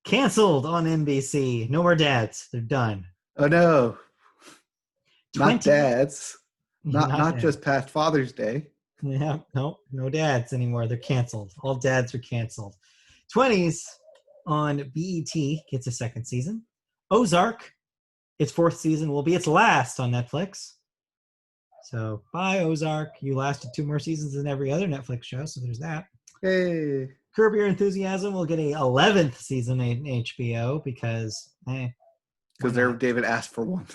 Canceled on NBC. No more dads. They're done. Oh, no. Not dads. Not just past Father's Day. Yeah, no dads anymore. They're canceled. All dads are canceled. 20s on BET gets a second season. Ozark, its fourth season, will be its last on Netflix. So bye, Ozark. You lasted 2 more seasons than every other Netflix show, so there's that. Hey. Curb Your Enthusiasm will get a 11th season in HBO because David asked for one.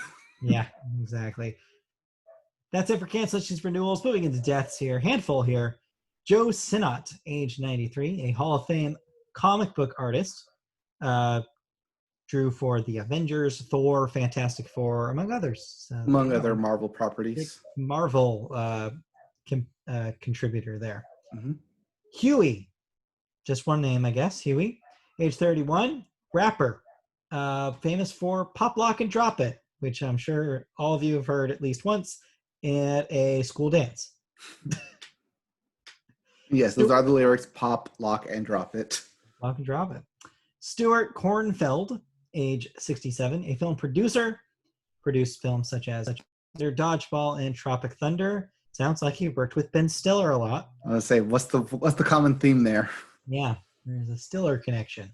Yeah, exactly. That's it for cancellations, renewals. Moving into deaths here. Handful here. Joe Sinnott, age 93, a Hall of Fame comic book artist. Drew for the Avengers, Thor, Fantastic Four, among others. Among other Marvel properties. Big Marvel contributor there. Mm-hmm. Huey, just one name, I guess. Huey, age 31, rapper, famous for Pop Lock and Drop It, which I'm sure all of you have heard at least once at a school dance. Yes, those are the lyrics. Pop, lock, and drop it. Lock and drop it. Stuart Kornfeld, age 67, a film producer, produced films such as Dodgeball and Tropic Thunder. Sounds like he worked with Ben Stiller a lot. I was going to say, what's the common theme there? Yeah, there's a Stiller connection.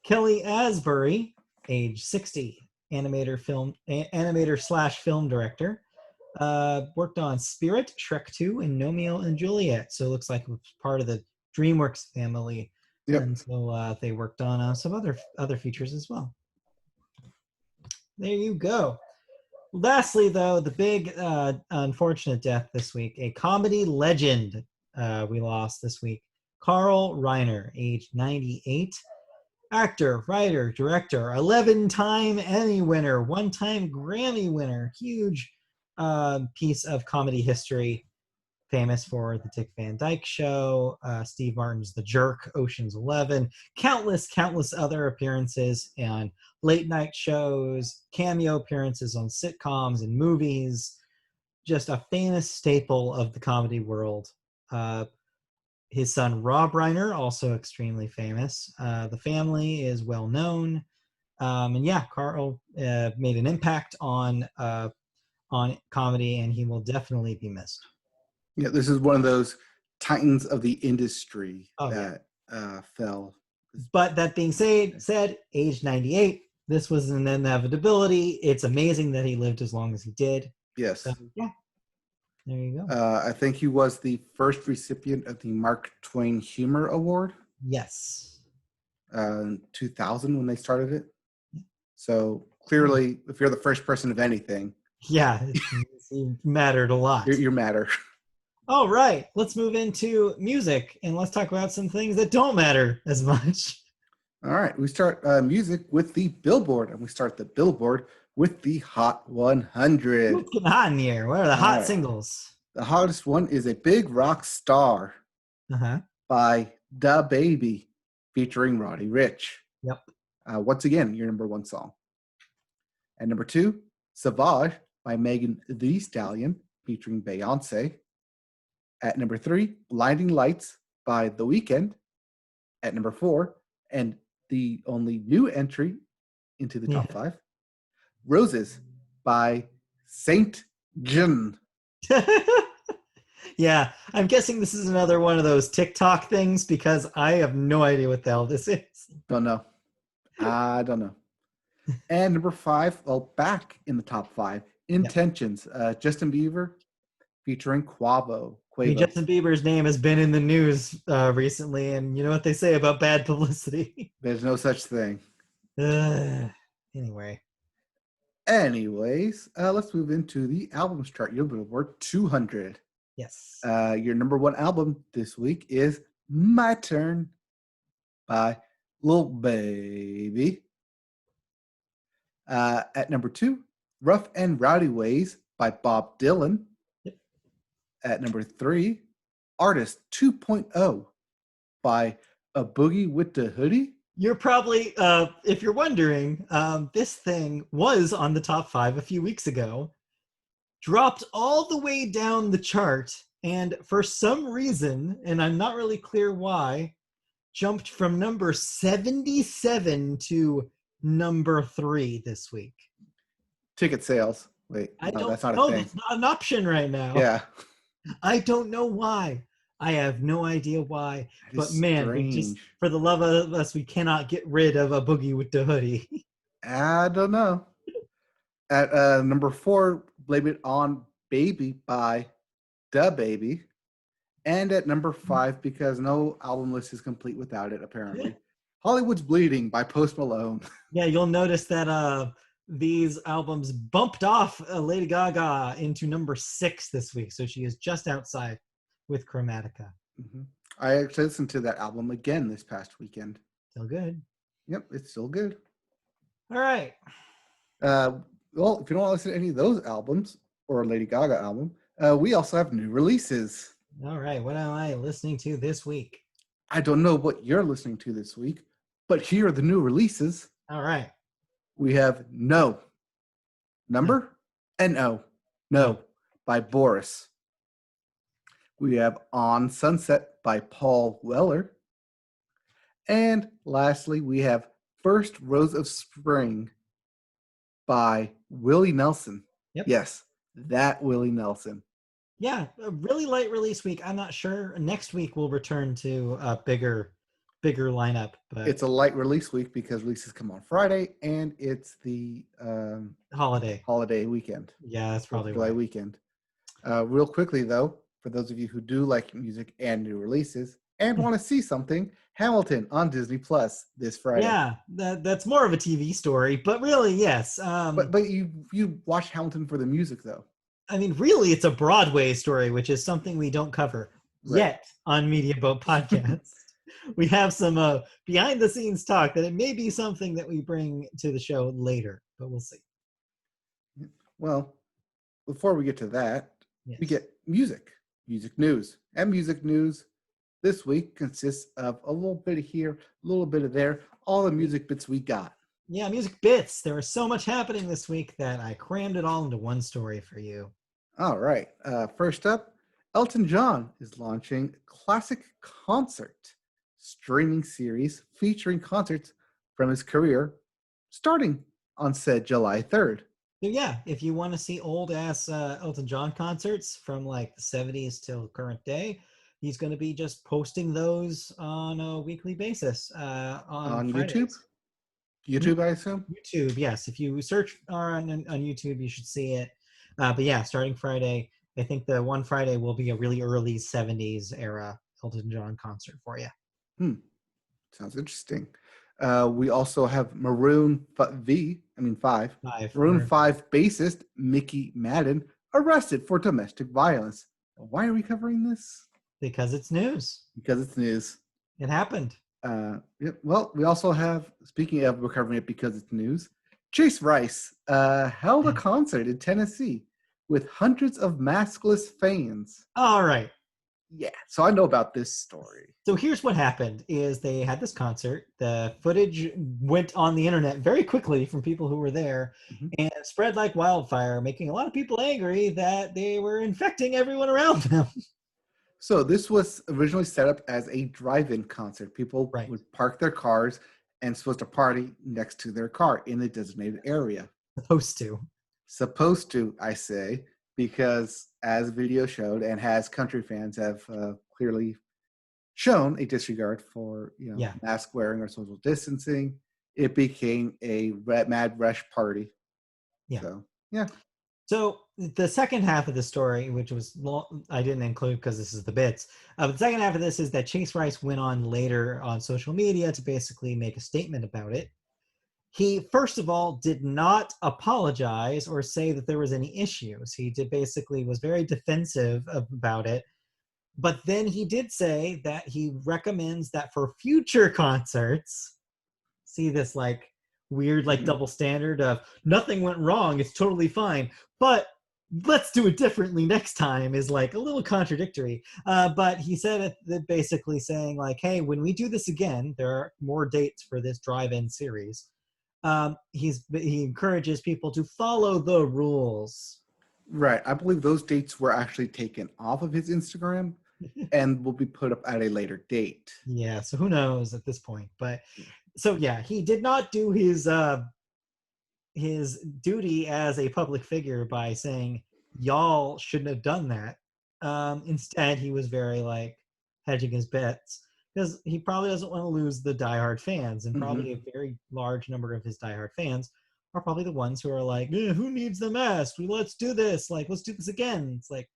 Kelly Asbury, age 60, animator/film director. Worked on Spirit, Shrek 2, and Romeo and Juliet. So it looks like it was part of the DreamWorks family. Yep. And so they worked on some other features as well. There you go. Lastly, though, the big unfortunate death this week, a comedy legend we lost this week. Carl Reiner, age 98. Actor, writer, director, 11-time Emmy winner, 1-time Grammy winner. Huge piece of comedy history, famous for the Dick Van Dyke Show, Steve Martin's The Jerk, Ocean's 11, countless other appearances on late night shows, cameo appearances on sitcoms and movies, just a famous staple of the comedy world. His son Rob Reiner, also extremely famous. The family is well known. And yeah, Carl made an impact on comedy, and he will definitely be missed. Yeah, this is one of those titans of the industry that fell. But that being said, age 98, this was an inevitability. It's amazing that he lived as long as he did. Yes. So, yeah. There you go. I think he was the first recipient of the Mark Twain Humor Award. Yes. 2000 when they started it. So clearly, if you're the first person of anything. Yeah, it mattered a lot. You matter. All right, let's move into music and let's talk about some things that don't matter as much. All right, we start music with the Billboard, and we start the Billboard with the Hot 100. What's getting hot in here? What are the hot singles? The hottest one is A Big Rock Star. Uh-huh. by Da Baby featuring Roddy Ricch. Yep. Once again, your number one song. At number 2, Savage by Megan Thee Stallion featuring Beyonce. At number 3, Blinding Lights by The Weeknd. At number 4, and the only new entry into the top 5, Roses by Saint John. Yeah, I'm guessing this is another one of those TikTok things because I have no idea what the hell this is. Don't know. I don't know. And number 5, well, back in the top 5, Intentions, Justin Bieber featuring Quavo. I mean, Justin Bieber's name has been in the news recently, and you know what they say about bad publicity. There's no such thing. Anyway. Anyways, let's move into the albums chart. Your Billboard 200. Yes. Your number one album this week is My Turn by Lil Baby. At number 2, Rough and Rowdy Ways by Bob Dylan. Yep. At number 3, Artist 2.0 by A Boogie with the Hoodie. You're probably, if you're wondering, this thing was on the top 5 a few weeks ago, dropped all the way down the chart, and for some reason, and I'm not really clear why, jumped from number 77 to number 3 this week. Ticket sales. Wait, that's not a thing. That's not an option right now. Yeah. I don't know why. I have no idea why. But man, just for the love of us, we cannot get rid of A Boogie with the Hoodie. I don't know. At number 4, Blame It On Baby by Da Baby. And at number 5, because no album list is complete without it, apparently, Hollywood's Bleeding by Post Malone. Yeah, you'll notice that these albums bumped off Lady Gaga into number 6 this week. So she is just outside with Chromatica. Mm-hmm. I actually listened to that album again this past weekend. Still good. Yep, it's still good. All right. Well, if you don't want to listen to any of those albums or a Lady Gaga album, we also have new releases. All right. What am I listening to this week? I don't know what you're listening to this week, but here are the new releases. All right. We have No. Number? N-O. No by Boris. We have On Sunset by Paul Weller. And lastly, we have First Rose of Spring by Willie Nelson. Yep. Yes, that Willie Nelson. Yeah, a really light release week. I'm not sure. Next week we'll return to a bigger lineup. But it's a light release week because releases come on Friday and it's the holiday weekend. Yeah, that's probably July weekend. Real quickly though, for those of you who do like music and new releases and want to see something, Hamilton on Disney Plus this Friday. Yeah, that's more of a TV story, but really, yes. But you watch Hamilton for the music though. I mean, really, it's a Broadway story, which is something we don't cover yet on Media Boat Podcasts. We have some behind-the-scenes talk that it may be something that we bring to the show later, but we'll see. Well, before we get to that, we get music news. And music news this week consists of a little bit of here, a little bit of there, all the music bits we got. Yeah, music bits. There was so much happening this week that I crammed it all into one story for you. All right. First up, Elton John is launching Classic Concert streaming series featuring concerts from his career starting on said July 3rd. So yeah, if you want to see old-ass Elton John concerts from like the 70s till current day, he's going to be just posting those on a weekly basis on YouTube? YouTube, I assume? YouTube, yes. If you search on YouTube, you should see it. But yeah, starting Friday, I think the one Friday will be a really early 70s era Elton John concert for you. Sounds interesting. We also have Maroon 5 bassist Mickey Madden arrested for domestic violence. Why are we covering this? Because it's news. It happened. Well, we also have, speaking of we're covering it because it's news, Chase Rice held a concert in Tennessee with hundreds of maskless fans. All right. Yeah, so I know about this story. So here's what happened is they had this concert. The footage went on the internet very quickly from people who were there Mhm. and spread like wildfire, making a lot of people angry that they were infecting everyone around them. So this was originally set up as a drive-in concert. People Right. would park their cars and supposed to party next to their car in a designated area. Supposed to. Supposed to, I say, because as video showed and as country fans have clearly shown a disregard for Yeah. mask wearing or social distancing, it became a mad rush party. Yeah. So yeah. So the second half of the story, which was long, I didn't include because this is the bits. The second half of this is that Chase Rice went on later on social media to basically make a statement about it. He, first of all, did not apologize or say that there was any issues. He did basically was very defensive about it. But then he did say that he recommends that for future concerts, see this like weird like Mhm. double standard of nothing went wrong, it's totally fine, but let's do it differently next time is like a little contradictory. But he said it, that basically saying like, hey, when we do this again, there are more dates for this drive-in series. He encourages people to follow the rules. Right. I believe those dates were actually taken off of his Instagram and will be put up at a later date. Yeah, so who knows at this point, but so yeah, he did not do his duty as a public figure by saying y'all shouldn't have done that. Instead, he was very like hedging his bets because he probably doesn't want to lose the diehard fans, and Hmm. probably a very large number of his diehard fans are probably the ones who are like, "Who needs the mask? Let's do this. Like, let's do this again." It's like,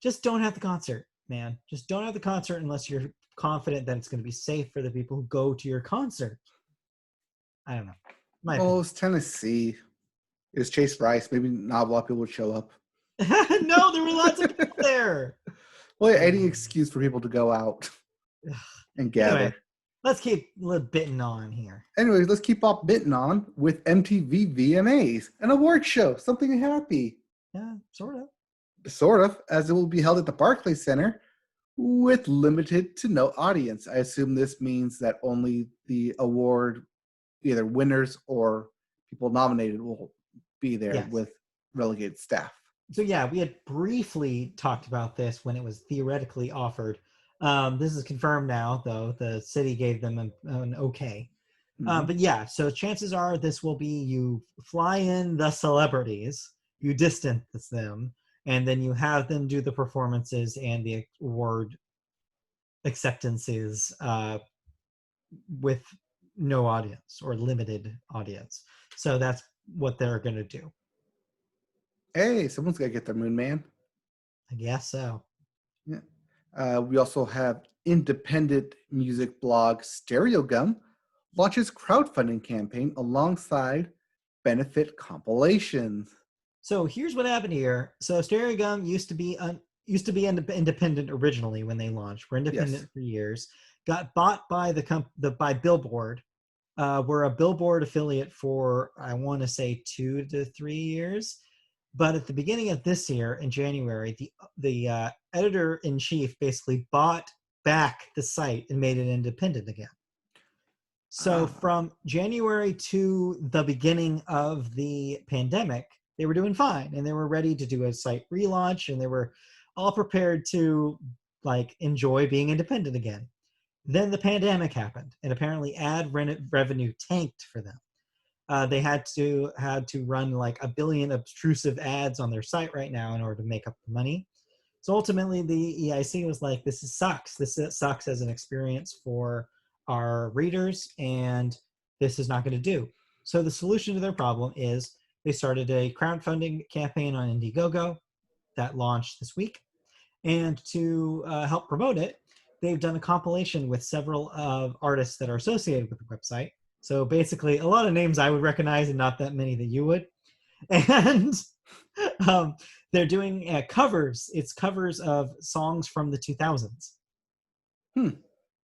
just don't have the concert, man. Just don't have the concert unless you're confident that it's going to be safe for the people who go to your concert. I don't know. My Well, opinion. it's Tennessee. It's Chase Rice. Maybe not a lot of people would show up. No, there were lots of people there. Well, any excuse for people to go out and Anyway, gather. let's keep bitten on here. Anyways, let's keep up bitten on with MTV VMAs, an award show, something happy. Yeah, sort of. Sort of, as it will be held at the Barclays Center with limited to no audience. I assume this means that only the award, either winners or people nominated, will be there Yes. with relegated staff. So yeah, we had briefly talked about this when it was theoretically offered. This is confirmed now, though. The city gave them an okay. Mm-hmm. But yeah, so chances are this will be you fly in the celebrities, you distance them, and then you have them do the performances and the award acceptances with no audience or limited audience. So that's what they're going to do. Hey, someone's got to get their Moon Man. I guess so. Yeah. We also have independent music blog Stereo Gum launches crowdfunding campaign alongside benefit compilations. So here's what happened here. So Stereogum used to be independent originally when they launched. Were independent Yes. for years. Got bought by by Billboard. We're a Billboard affiliate for I want to say 2 to 3 years. But at the beginning of this year, in January, the editor in chief basically bought back the site and made it independent again. So from January to the beginning of the pandemic, they were doing fine and they were ready to do a site relaunch and they were all prepared to like enjoy being independent again. Then the pandemic happened and apparently ad revenue tanked for them. They had to run like 1 billion obtrusive ads on their site right now in order to make up the money. So ultimately, the EIC was like, "This sucks. This sucks as an experience for our readers, and this is not going to do." So the solution to their problem is they started a crowdfunding campaign on Indiegogo that launched this week, and to help promote it, they've done a compilation with several of artists that are associated with the website. So basically, a lot of names I would recognize, and not that many that you would. And they're doing covers. It's covers of songs from the 2000s.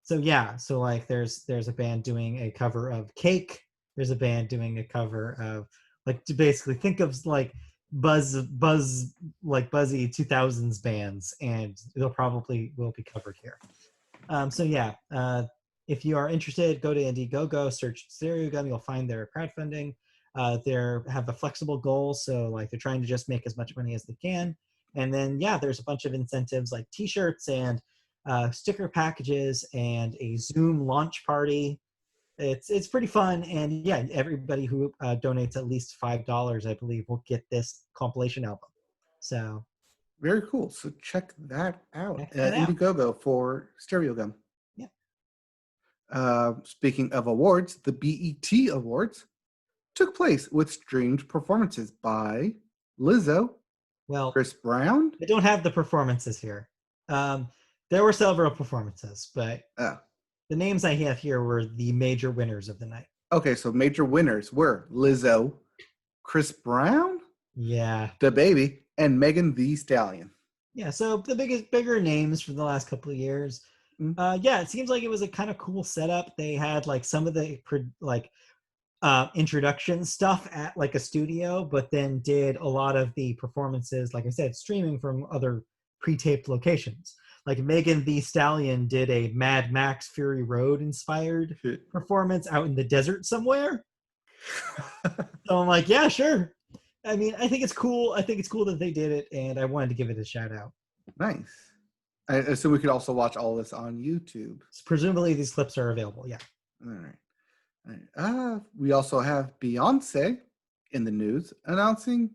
So yeah, so like there's a band doing a cover of Cake. There's a band doing a cover of like to basically think of like like buzzy 2000s bands, and they'll probably will be covered here. So yeah, if you are interested, go to Indiegogo, search Stereogum, you'll find their crowdfunding. They have a flexible goal, so like they're trying to just make as much money as they can. And then yeah, there's a bunch of incentives like T-shirts and sticker packages and a Zoom launch party. It's pretty fun, and yeah, everybody who donates at least $5, I believe, will get this compilation album. So Very cool. So check that out. check that out. Indiegogo for Stereogum. Yeah. Speaking of awards, the BET Awards took place with streamed performances by Lizzo, Well, Chris Brown. I don't have the performances here. There were several performances, but Oh, the names I have here were the major winners of the night. okay, so major winners were Lizzo, Chris Brown, Yeah. the Baby, and Megan Thee Stallion. Yeah, so the bigger names from the last couple of years. Yeah, it seems like it was a kind of cool setup. They had like some of the like introduction stuff at like a studio, but then did a lot of the performances, like I said, streaming from other pre-taped locations. Like Megan Thee Stallion did a Mad Max Fury Road inspired performance out in the desert somewhere. So I'm like, yeah, sure. I mean, I think it's cool. I think it's cool that they did it, and I wanted to give it a shout out. Nice. So we could also watch all this on YouTube. So presumably these clips are available. Yeah. All right. We also have Beyonce in the news announcing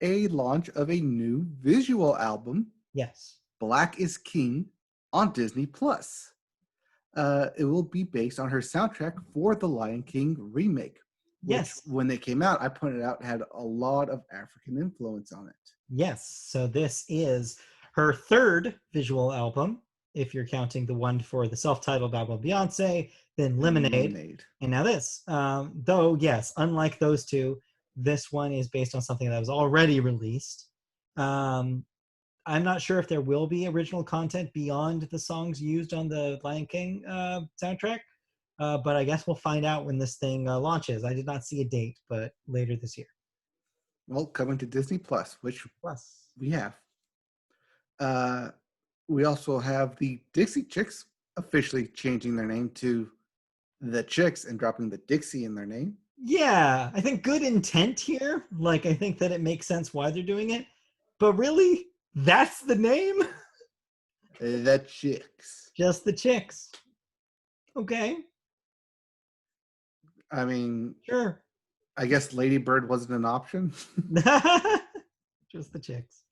a launch of a new visual album. Yes. Black is King on Disney Plus. It will be based on her soundtrack for the Lion King remake. Which, yes. When they came out, I pointed out had a lot of African influence on it. Yes. So this is her third visual album, if you're counting the one for the self-titled album Beyonce, then Lemonade. And now this. Though, yes, unlike those two, this one is based on something that was already released. I'm not sure if there will be original content beyond the songs used on the Lion King soundtrack, but I guess we'll find out when this thing launches. I did not see a date, but later this year. Well, coming to Disney Plus, which we have. We also have the Dixie Chicks officially changing their name to the Chicks and dropping the Dixie in their name. Yeah, I think good intent here. Like, I think that it makes sense why they're doing it. But really, that's the name? The Chicks. Just the Chicks. Okay. I mean, sure. I guess Lady Bird wasn't an option. Just the Chicks.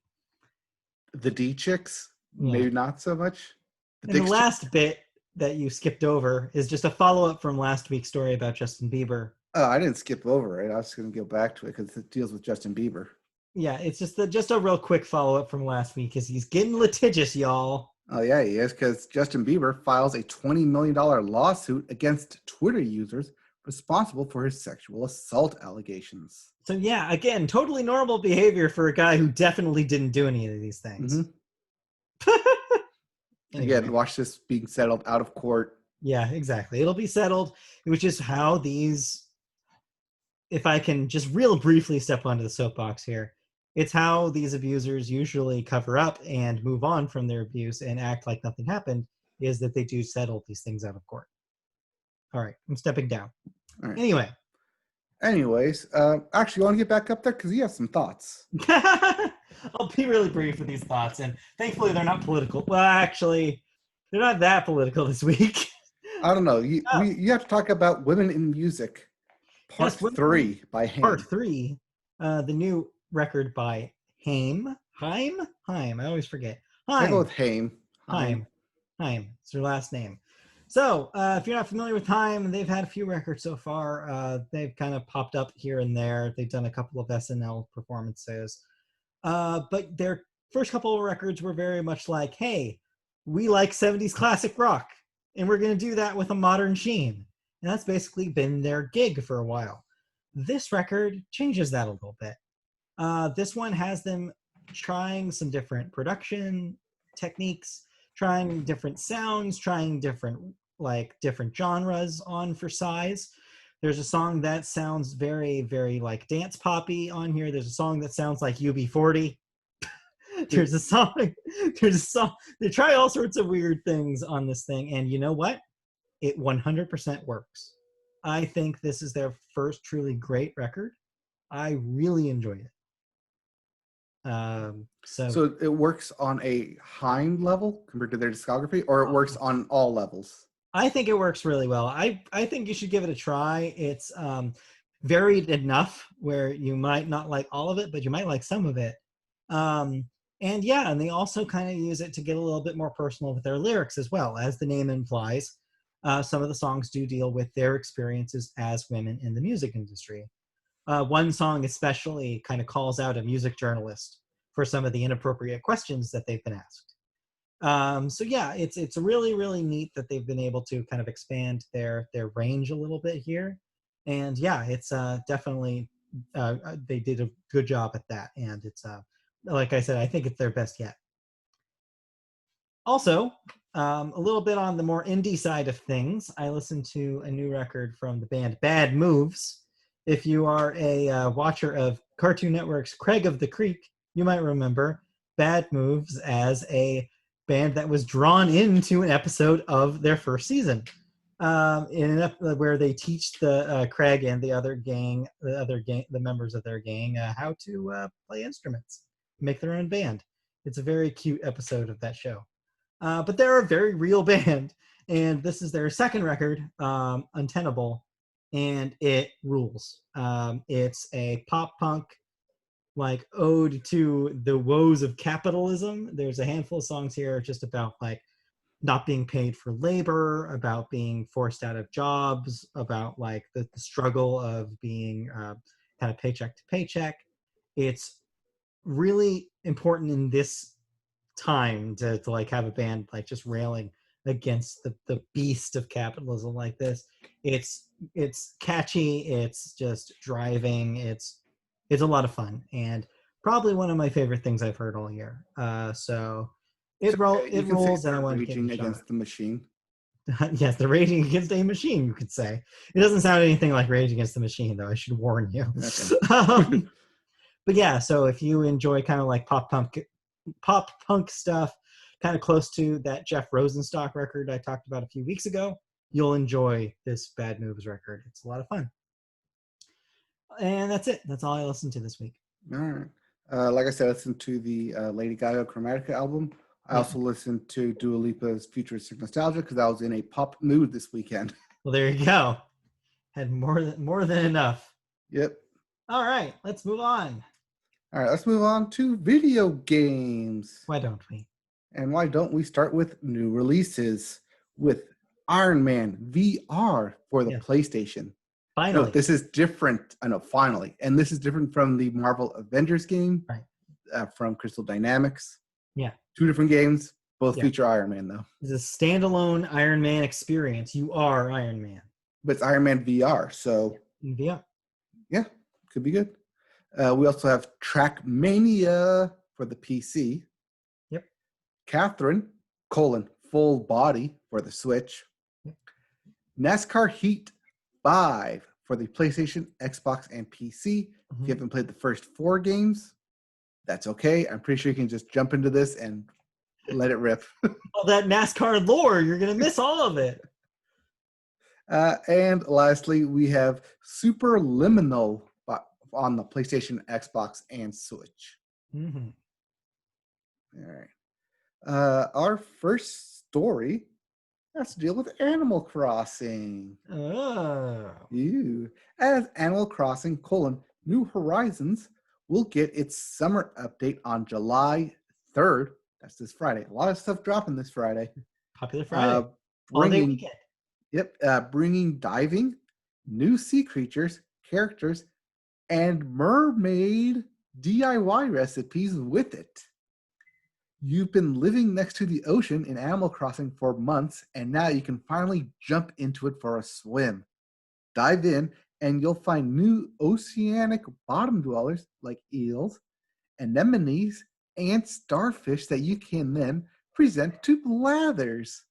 The D Chicks? Yeah. Maybe not so much. The last bit that you skipped over is just a follow-up from last week's story about Justin Bieber. Oh, I didn't skip over it. I was going to go back to it because it deals with Justin Bieber. Yeah, it's just a real quick follow-up from last week because he's getting litigious, y'all. Oh, yeah, he is, because Justin Bieber files a $20 million lawsuit against Twitter users responsible for his sexual assault allegations. So, yeah, again, totally normal behavior for a guy who definitely didn't do any of these things. Mm-hmm. Anyway. Again, watch this being settled out of court. Yeah, exactly. It'll be settled, which is how these, if I can just real briefly step onto the soapbox here, it's how these abusers usually cover up and move on from their abuse and act like nothing happened, is that they do settle these things out of court. All right, I'm stepping down. All right. Anyways, actually, you want to get back up there? Because you have some thoughts. I'll be really brief with these thoughts, and thankfully they're not political. Well, actually, they're not that political this week. I don't know. You have to talk about Women in Music, Part 3 by Haim. Part 3, the new record by Haim. I always forget. I go with Haim. Haim. It's their last name. So, if you're not familiar with Haim, they've had a few records so far. They've kind of popped up here and there. They've done a couple of SNL performances. But their first couple of records were very much like, hey, we like 70s classic rock, and we're going to do that with a modern sheen. And that's basically been their gig for a while. This record changes that a little bit. This one has them trying some different production techniques, trying different sounds, trying different genres on for size. There's a song that sounds very, very like dance poppy on here. There's a song that sounds like UB40. There's a song. There's a song. They try all sorts of weird things on this thing, and you know what? It 100% works. I think this is their first truly great record. I really enjoy it. So it works on a Haim level compared to their discography, or it works on all levels? I think it works really well. I think you should give it a try. It's varied enough where you might not like all of it, but you might like some of it. And yeah, and they also kind of use it to get a little bit more personal with their lyrics as well. As the name implies, some of the songs do deal with their experiences as women in the music industry. One song especially kind of calls out a music journalist for some of the inappropriate questions that they've been asked. So yeah, it's really, really neat that they've been able to kind of expand their range a little bit here. And yeah, it's definitely they did a good job at that. And it's like I said, I think it's their best yet. Also, a little bit on the more indie side of things, I listened to a new record from the band Bad Moves. If you are a watcher of Cartoon Network's Craig of the Creek, you might remember Bad Moves as a band that was drawn into an episode of their first season, where they teach the Craig and the members of their gang, how to play instruments, make their own band. It's a very cute episode of that show. But they're a very real band, and this is their second record, Untenable, and it rules. It's a pop punk like ode to the woes of capitalism. There's a handful of songs here just about like not being paid for labor, about being forced out of jobs, about like the struggle of being kind of paycheck to paycheck. It's really important in this time to like have a band like just railing against the beast of capitalism like this. It's catchy, it's just driving, it's a lot of fun, and probably one of my favorite things I've heard all year. So it rolls, and I want to give it a shot. Against the Machine. Yes, the Raging Against a Machine, you could say. It doesn't sound anything like Rage Against the Machine, though. I should warn you. Okay. But yeah, so if you enjoy kind of like pop punk stuff, kind of close to that Jeff Rosenstock record I talked about a few weeks ago, you'll enjoy this Bad Moves record. It's a lot of fun. And that's it. That's all I listened to this week. All right. Like I said, I listened to the Lady Gaga Chromatica album. I also listened to Dua Lipa's Futuristic Nostalgia because I was in a pop mood this weekend. Well, there you go. Had more than enough. Yep. All right, let's move on. All right, let's move on to video games. Why don't we? And why don't we start with new releases with Iron Man VR for the PlayStation? Finally. No, this is different. I know, finally. And this is different from the Marvel Avengers game from Crystal Dynamics. Yeah. 2 different games. Both feature Iron Man, though. It's a standalone Iron Man experience. You are Iron Man. But it's Iron Man VR, so... In VR. Yeah, could be good. We also have Trackmania for the PC. Yep. Catherine, full body for the Switch. Yep. NASCAR Heat 5 for the PlayStation, Xbox, and PC. If you haven't played the first 4 games, that's okay. I'm pretty sure you can just jump into this and let it rip. All that NASCAR lore, you're going to miss all of it. And lastly, we have Superliminal on the PlayStation, Xbox, and Switch. Mm-hmm. All right. Our first story has to deal with Animal Crossing. Oh. As Animal Crossing, New Horizons will get its summer update on July 3rd. That's this Friday. A lot of stuff dropping this Friday. Popular Friday. All-day weekend. Yep. Bringing diving, new sea creatures, characters, and mermaid DIY recipes with it. You've been living next to the ocean in Animal Crossing for months, and now you can finally jump into it for a swim. Dive in, and you'll find new oceanic bottom dwellers like eels, anemones, and starfish that you can then present to blathers.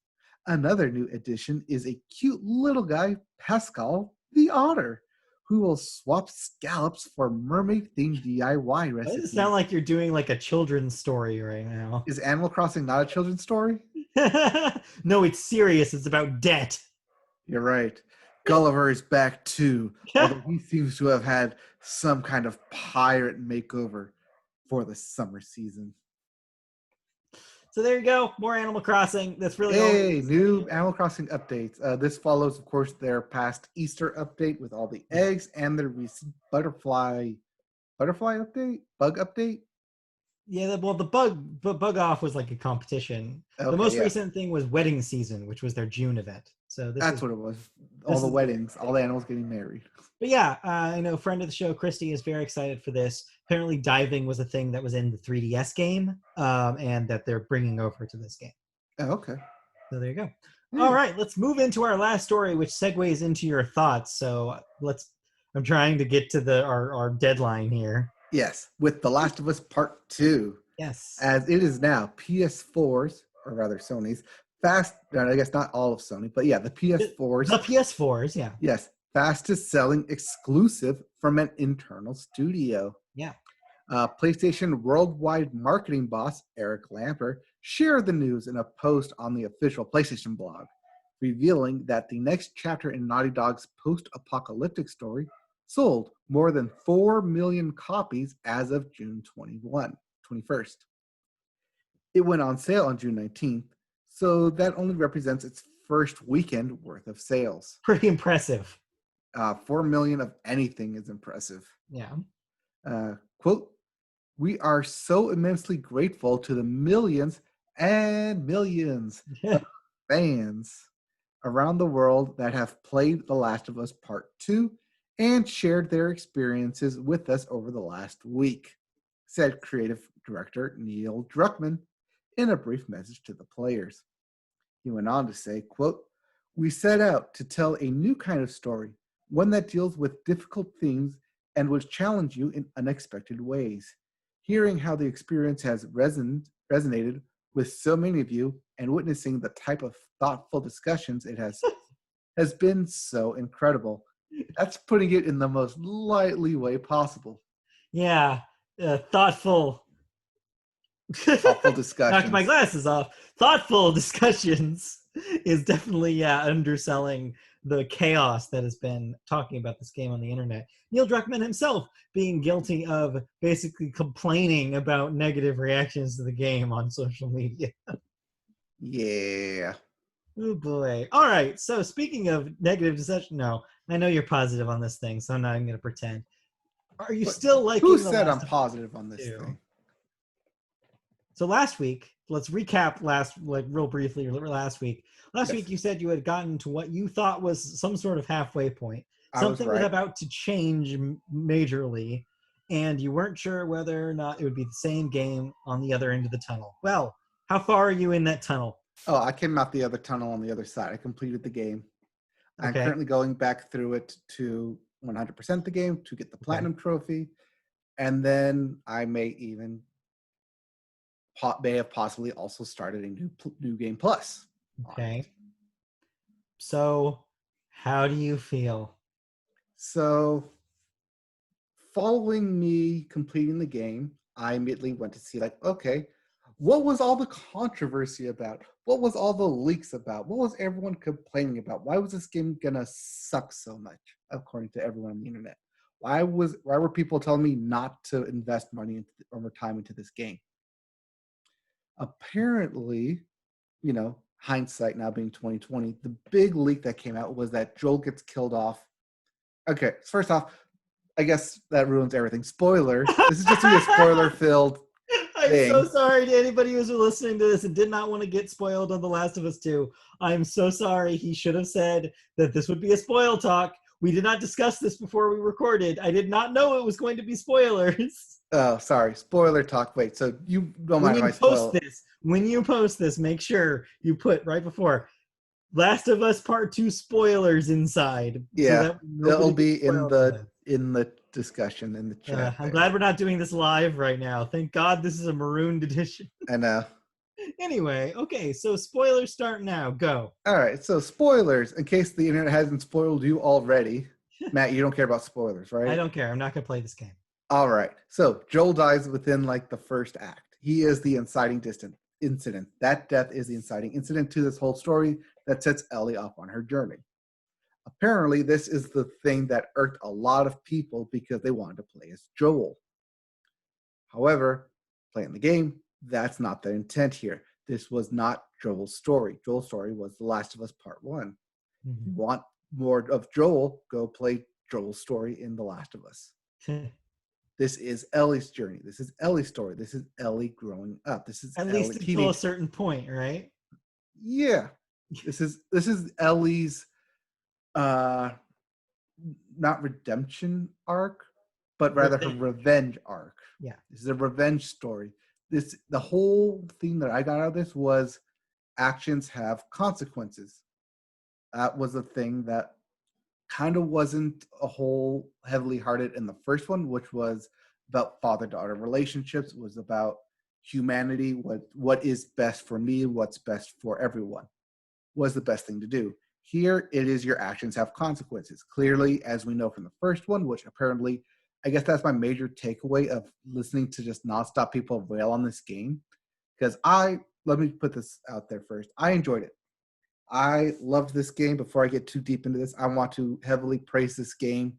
Another new addition is a cute little guy, Pascal the Otter, who will swap scallops for mermaid-themed DIY Why does recipes. it sound like you're doing like a children's story right now? Is Animal Crossing not a children's story? No, it's serious. It's about debt. You're right. Gulliver is back too, although he seems to have had some kind of pirate makeover for the summer season. So there you go. More Animal Crossing. That's really Hey, new Animal Crossing updates. This follows, of course, their past Easter update with all the eggs and their recent butterfly update, bug update. Yeah, well, the bug off was like a competition. Okay, the most yeah. recent thing was wedding season, which was their June event. So That's what it was. All the weddings, all the animals getting married. But yeah, I know friend of the show, Christy, is very excited for this. Apparently diving was a thing that was in the 3DS game, and that they're bringing over to this game. Oh, okay. So there you go. Yeah. All right, let's move into our last story, which segues into your thoughts. So I'm trying to get to our deadline here. Yes, with The Last of Us Part 2. Yes. As it is now, PS4's, or rather Sony's, I guess not all of Sony, but yeah, the PS4's. The PS4's, yeah. Yes, fastest selling exclusive from an internal studio. Yeah. PlayStation worldwide marketing boss Eric Lamper shared the news in a post on the official PlayStation blog, revealing that the next chapter in Naughty Dog's post-apocalyptic story sold more than 4 million copies as of June 21st. It went on sale on June 19th, so that only represents its first weekend worth of sales. Pretty impressive. 4 million of anything is impressive. Yeah. Quote, "We are so immensely grateful to the millions and millions of fans around the world that have played The Last of Us Part 2 and shared their experiences with us over the last week," said creative director Neil Druckmann in a brief message to the players. He went on to say, quote, "We set out to tell a new kind of story, one that deals with difficult themes and will challenge you in unexpected ways. Hearing how the experience has resonated with so many of you and witnessing the type of thoughtful discussions it has been so incredible." That's putting it in the most lightly way possible. Yeah, thoughtful discussions. Knocked my glasses off. Thoughtful discussions is definitely underselling the chaos that has been talking about this game on the internet. Neil Druckmann himself being guilty of basically complaining about negative reactions to the game on social media. Yeah. Oh boy. All right. So speaking of negative discussion, no, I know you're positive on this thing, so I'm not even going to pretend. Are you still liking? Who said I'm positive on this thing? So last week, let's recap real briefly last week. Last week you said you had gotten to what you thought was some sort of halfway point. Something was about to change majorly, and you weren't sure whether or not it would be the same game on the other end of the tunnel. Well, how far are you in that tunnel? Oh, I came out the other tunnel on the other side. I completed the game. Okay. I'm currently going back through it to 100% the game to get the platinum trophy, and then I may have possibly also started a new game plus. Okay. So, how do you feel? So, following me completing the game, I immediately went to see, okay, what was all the controversy about? What was all the leaks about? What was everyone complaining about? Why was this game gonna suck so much, according to everyone on the internet? Why were people telling me not to invest money or time into this game? Apparently, hindsight now being 2020, the big leak that came out was that Joel gets killed off. Okay, first off, I guess that ruins everything. Spoiler. This is just a spoiler-filled thing. I'm so sorry to anybody who's listening to this and did not want to get spoiled on The Last of Us 2. I'm so sorry. He should have said that this would be a spoil talk. We did not discuss this before we recorded. I did not know it was going to be spoilers. Oh, sorry. Spoiler talk. Wait, so you don't mind if I spoil when you post this, make sure you put right before Last of Us Part 2 spoilers inside. Yeah, so it'll be in the discussion in the chat. I'm glad we're not doing this live right now. Thank God this is a marooned edition. I know. Anyway, okay, so spoilers start now. Go. All right, so spoilers, in case the internet hasn't spoiled you already. Matt, you don't care about spoilers, I right? don't care. I'm not going to play this game. All right. So Joel dies within like the first act. He is the inciting distant incident. That death is the inciting incident to this whole story that sets Ellie off on her journey. Apparently, this is the thing that irked a lot of people because they wanted to play as Joel. However, playing the game, that's not the intent here. This was not Joel's story. Joel's story was The Last of Us Part 1. If you want more of Joel, go play Joel's story in The Last of Us. This is Ellie's journey. This is Ellie's story. This is Ellie growing up. This is At Ellie least until a certain point, right? Yeah. This is Ellie's not redemption arc, but rather her revenge arc. Yeah. This is a revenge story. The whole thing that I got out of this was actions have consequences. That was a thing that kind of wasn't a whole heavily hearted in the first one, which was about father-daughter relationships, was about humanity, what is best for me, what's best for everyone, was the best thing to do. Here, it is your actions have consequences. Clearly, as we know from the first one, which apparently, I guess that's my major takeaway of listening to just nonstop people rail on this game. Because let me put this out there first. I enjoyed it. I loved this game. Before I get too deep into this, I want to heavily praise this game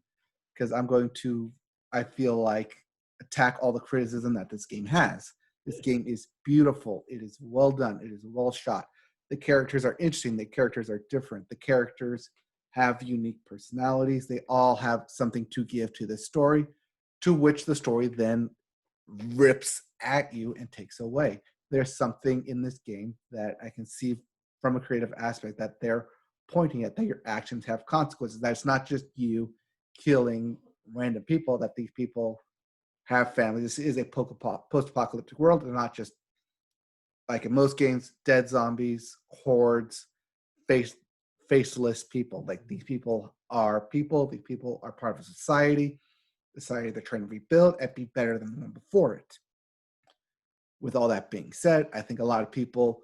because I'm going to, I feel like, attack all the criticism that this game has. This game is beautiful. It is well done. It is well shot. The characters are interesting. The characters are different. The characters have unique personalities. They all have something to give to this story, to which the story then rips at you and takes away. There's something in this game that I can see from a creative aspect that they're pointing at, that your actions have consequences. That it's not just you killing random people, that these people have families. This is a post-apocalyptic world. They're not just, like in most games, dead zombies, hordes, faceless people. Like these people are people. These people are part of a society they're trying to rebuild and be better than the one before it. With all that being said, I think a lot of people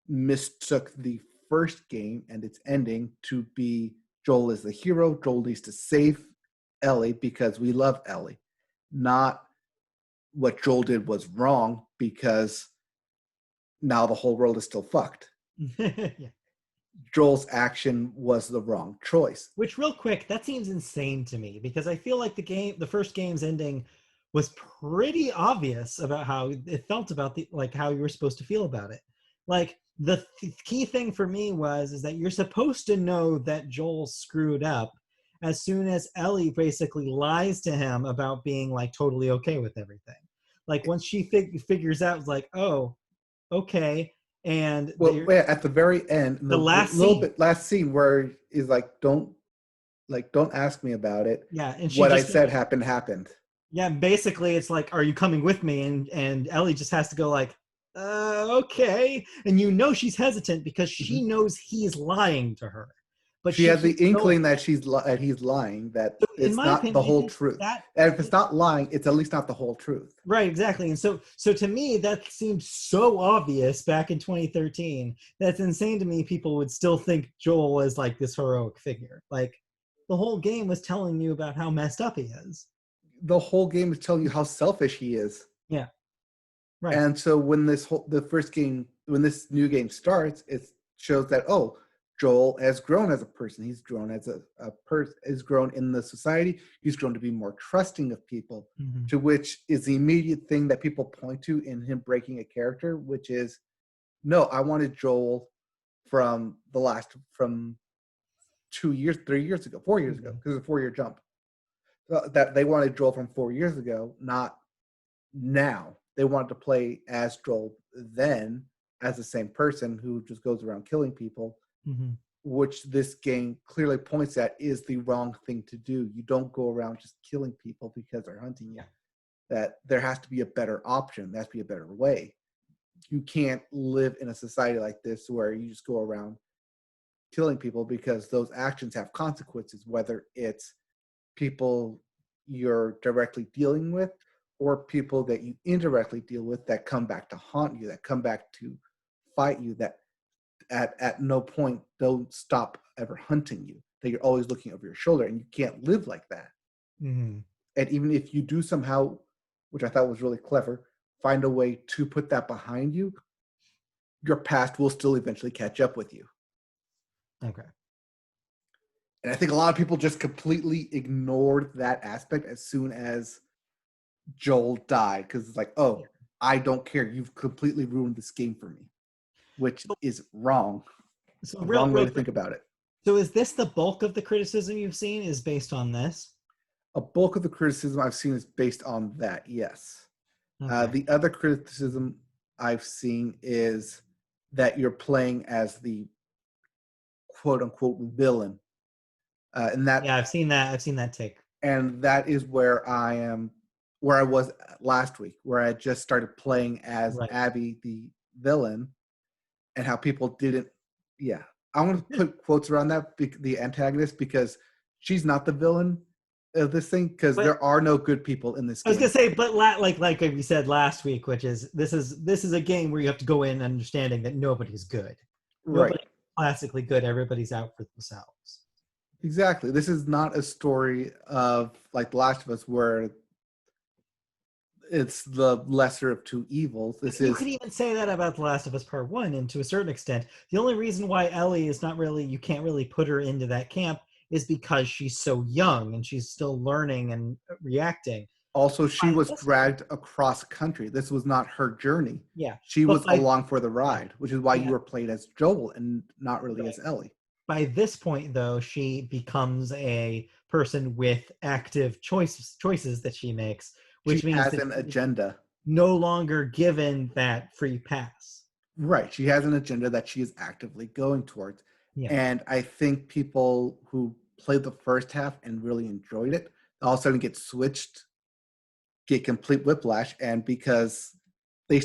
mistook the first game and its ending to be Joel is the hero. Joel needs to save Ellie because we love Ellie. Not what Joel did was wrong because now the whole world is still fucked. Yeah. Joel's action was the wrong choice. Which, real quick, that seems insane to me because I feel like the first game's ending was pretty obvious about how it felt about how you were supposed to feel about it. Like the key thing for me is that you're supposed to know that Joel screwed up as soon as Ellie basically lies to him about being like totally okay with everything. Like once she figures out, it's like, oh, okay. And at the very end, the last scene where he's like, don't ask me about it. Yeah, and what I said happened. Yeah, basically it's like, are you coming with me? And Ellie just has to go like, okay. And she's hesitant because she knows he's lying to her. But she has the inkling that he's lying, that it's not the whole truth. And if it's not lying, it's at least not the whole truth. Right, exactly. And so to me, that seemed so obvious back in 2013. That's insane to me. People would still think Joel is like this heroic figure. Like the whole game was telling you about how messed up he is. The whole game is telling you how selfish he is. Yeah. Right. And so when this new game starts, it shows that, oh, Joel has grown as a person. He's grown as a person, has grown in the society. He's grown to be more trusting of people, to which is the immediate thing that people point to in him breaking a character, which is, no, I wanted Joel from 2 years, 3 years ago, 4 years ago, because it's a 4-year jump. That they wanted Joel from 4 years ago, not now. They wanted to play as Joel then, as the same person who just goes around killing people, which this game clearly points at is the wrong thing to do. You don't go around just killing people because they're hunting you. That there has to be a better option. There has to be a better way. You can't live in a society like this where you just go around killing people, because those actions have consequences, whether it's people you're directly dealing with or people that you indirectly deal with that come back to haunt you, that come back to fight you, that at no point don't stop ever hunting you. that you're always looking over your shoulder, and you can't live like that. Mm-hmm. And even if you do somehow, which I thought was really clever, find a way to put that behind you, your past will still eventually catch up with you. Okay. And I think a lot of people just completely ignored that aspect as soon as Joel died, because it's like, oh, I don't care. You've completely ruined this game for me, which is wrong. So A real wrong way to quick. think about it. So is this the bulk of the criticism you've seen is based on this? A bulk of the criticism I've seen is based on that, yes. Okay. The other criticism I've seen is that you're playing as the quote-unquote villain. And that Yeah, I've seen that take. And that is where I was last week, where I just started playing as Right. Abby, the villain, and how people didn't. Yeah, I want to put quotes around that, the antagonist, because she's not the villain of this thing, because there are no good people in this I was game. gonna say, but like we said last week, which is this is a game where you have to go in understanding that nobody's good. Right. Nobody's classically good. Everybody's out for themselves. Exactly. This is not a story of like The Last of Us where it's the lesser of two evils. You could even say that about The Last of Us Part 1, and to a certain extent. The only reason why Ellie is not really, you can't really put her into that camp is because she's so young and she's still learning and reacting. Also, she was dragged across country. This was not her journey. Yeah. She was along for the ride, which is why you were played as Joel and not really as Ellie. By this point, though, she becomes a person with active choices that she makes, which she means has that an agenda. No longer given that free pass. Right. She has an agenda that she is actively going towards. Yeah. And I think people who played the first half and really enjoyed it, all of a sudden get complete whiplash. And because in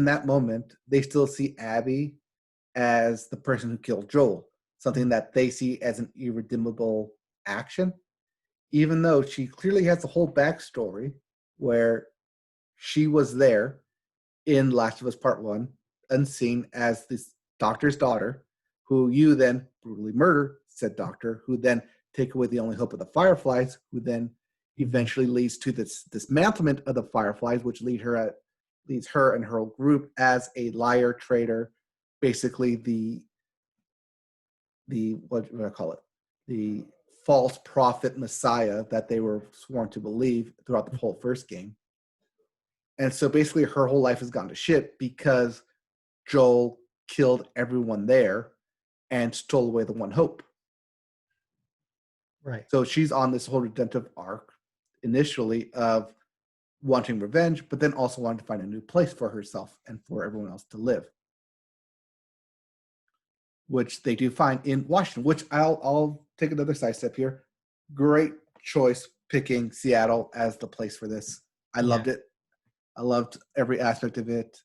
that moment, they still see Abby as the person who killed Joel, something that they see as an irredeemable action, even though she clearly has a whole backstory where she was there in Last of Us Part 1, unseen, as this doctor's daughter, who you then brutally murder said doctor, who then take away the only hope of the Fireflies, who then eventually leads to this dismantlement of the Fireflies, which leads her and her group as a liar, traitor, basically the what do I call it? The false prophet messiah that they were sworn to believe throughout the whole first game. And so basically her whole life has gone to shit because Joel killed everyone there and stole away the one hope. Right. So she's on this whole redemptive arc initially of wanting revenge, but then also wanting to find a new place for herself and for everyone else to live, which they do find in Washington, which I'll take another side step here. Great choice picking Seattle as the place for this. I loved it. I loved every aspect of it.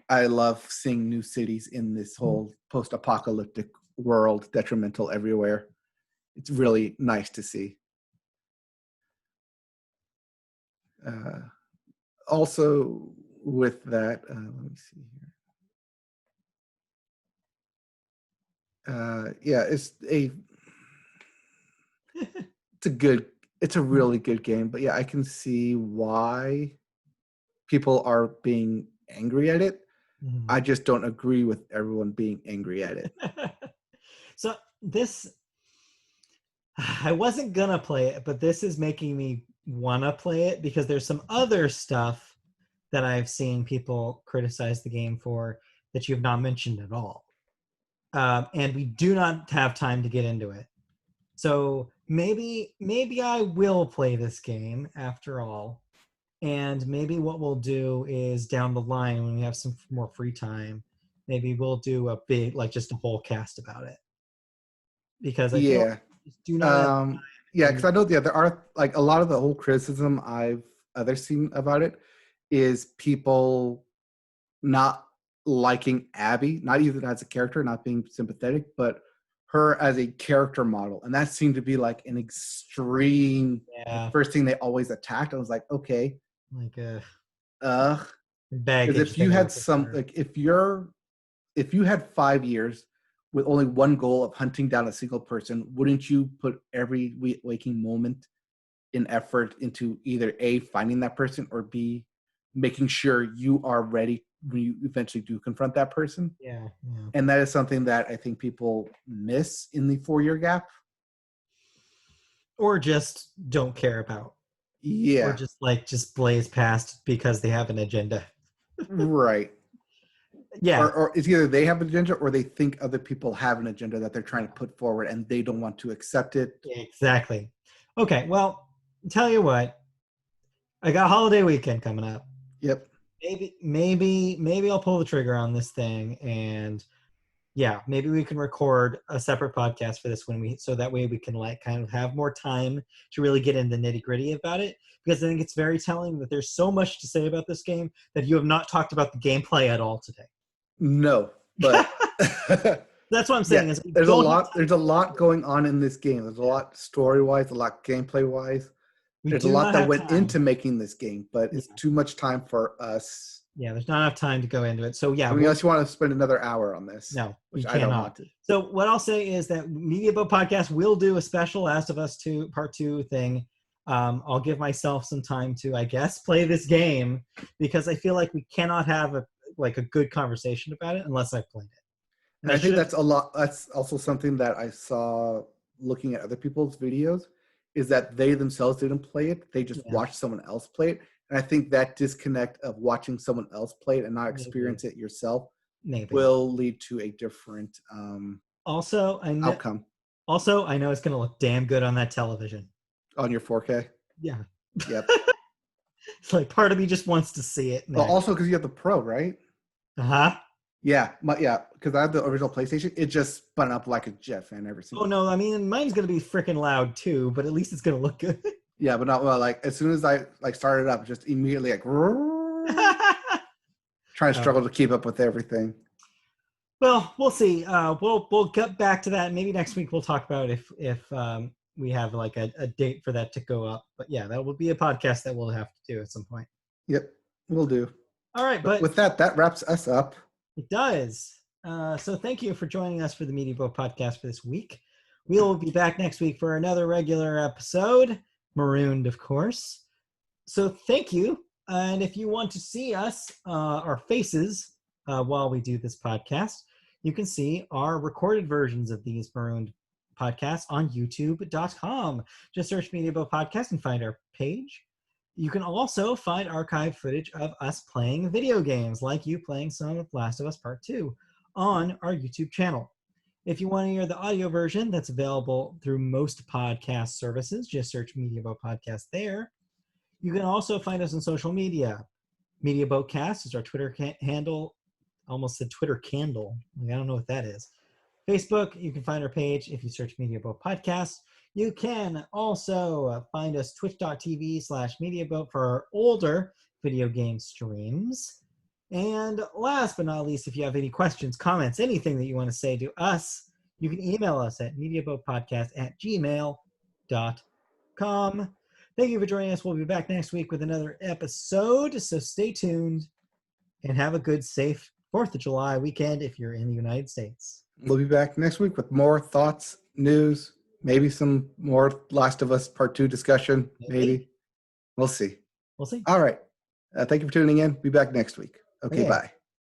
I love seeing new cities in this whole post-apocalyptic world, detrimental everywhere. It's really nice to see. Also, with that, let me see here. It's a really good game, but yeah, I can see why people are being angry at it. I just don't agree with everyone being angry at it. So I wasn't gonna play it, but this is making me wanna play it because there's some other stuff that I've seen people criticize the game for that you have not mentioned at all. And we do not have time to get into it. So maybe I will play this game after all. And maybe what we'll do is down the line when we have some more free time, maybe we'll do a big, like just a whole cast about it. Because I feel like we do not have time. Because I know there are like a lot of the whole criticism I've seen about it is people not liking Abby, not even as a character, not being sympathetic, but her as a character model. And that seemed to be like an extreme first thing they always attacked. I was like, okay. Like because if you had some like if you had 5 years with only one goal of hunting down a single person, wouldn't you put every waking moment in effort into either A, finding that person, or B, making sure you are ready when you eventually do confront that person? Yeah. And that is something that I think people miss in the 4-year gap. Or just don't care about. Or Yeah, just blaze past because they have an agenda. right. Yeah, Or it's either they have an agenda or they think other people have an agenda that they're trying to put forward and they don't want to accept it. exactly. Okay, well, tell you what, I got holiday weekend coming up. Yep. Maybe I'll pull the trigger on this thing, and yeah, maybe we can record a separate podcast for this so that way we can like kind of have more time to really get into the nitty gritty about it, because I think it's very telling that there's so much to say about this game that you have not talked about the gameplay at all today. No, but That's what I'm saying. yeah, Is there's a lot going on in this game. There's a lot story-wise, a lot gameplay-wise. There's a lot that went into making this game, but it's too much time for us. Yeah, there's not enough time to go into it. So yeah, I mean, unless you want to spend another hour on this. No, which you I don't cannot. want to. So what I'll say is that Media Boat Podcast will do a special Last of Us 2 Part 2 thing. I'll give myself some time to, I guess, play this game, because I feel like we cannot have a good conversation about it unless I've played it. And I think that's a lot. That's also something that I saw looking at other people's videos, is that they themselves didn't play it. They just watched someone else play it. And I think that disconnect of watching someone else play it and not experience it yourself will lead to a different outcome. Also, I know it's going to look damn good on that television. On your 4K? Yeah. Yep. It's like part of me just wants to see it. Well, also because you have the Pro, right? Uh-huh. Yeah, because I have the original PlayStation. It just spun up like a jet fan ever since. Oh no, I mean mine's gonna be freaking loud too, but at least it's gonna look good. Yeah, but not well. Like as soon as I started up, just immediately trying to struggle to keep up with everything. Well, we'll see. We'll get back to that. Maybe next week we'll talk about if we have like a date for that to go up. But yeah, that will be a podcast that we'll have to do at some point. Yep, we'll do. All right, but with that wraps us up. It does. So thank you for joining us for the Media Boat Podcast for this week. We will be back next week for another regular episode, marooned, of course. So thank you. And if you want to see us, our faces, while we do this podcast, you can see our recorded versions of these marooned podcasts on youtube.com. Just search Media Boat Podcast and find our page. You can also find archived footage of us playing video games, like you playing some of Last of Us Part 2, on our YouTube channel. If you want to hear the audio version, that's available through most podcast services. Just search Media Boat Podcast there. You can also find us on social media. Media Boat Cast is our Twitter handle. Almost said Twitter candle. I don't know what that is. Facebook, you can find our page if you search Media Boat Podcast. You can also find us twitch.tv/MediaBoat for our older video game streams. And last but not least, if you have any questions, comments, anything that you want to say to us, you can email us at mediaboatpodcast@gmail.com. Thank you for joining us. We'll be back next week with another episode, so stay tuned and have a good, safe 4th of July weekend if you're in the United States. We'll be back next week with more thoughts, news, maybe some more Last of Us Part 2 discussion. Maybe. We'll see. We'll see. All right. Thank you for tuning in. Be back next week. Okay, bye.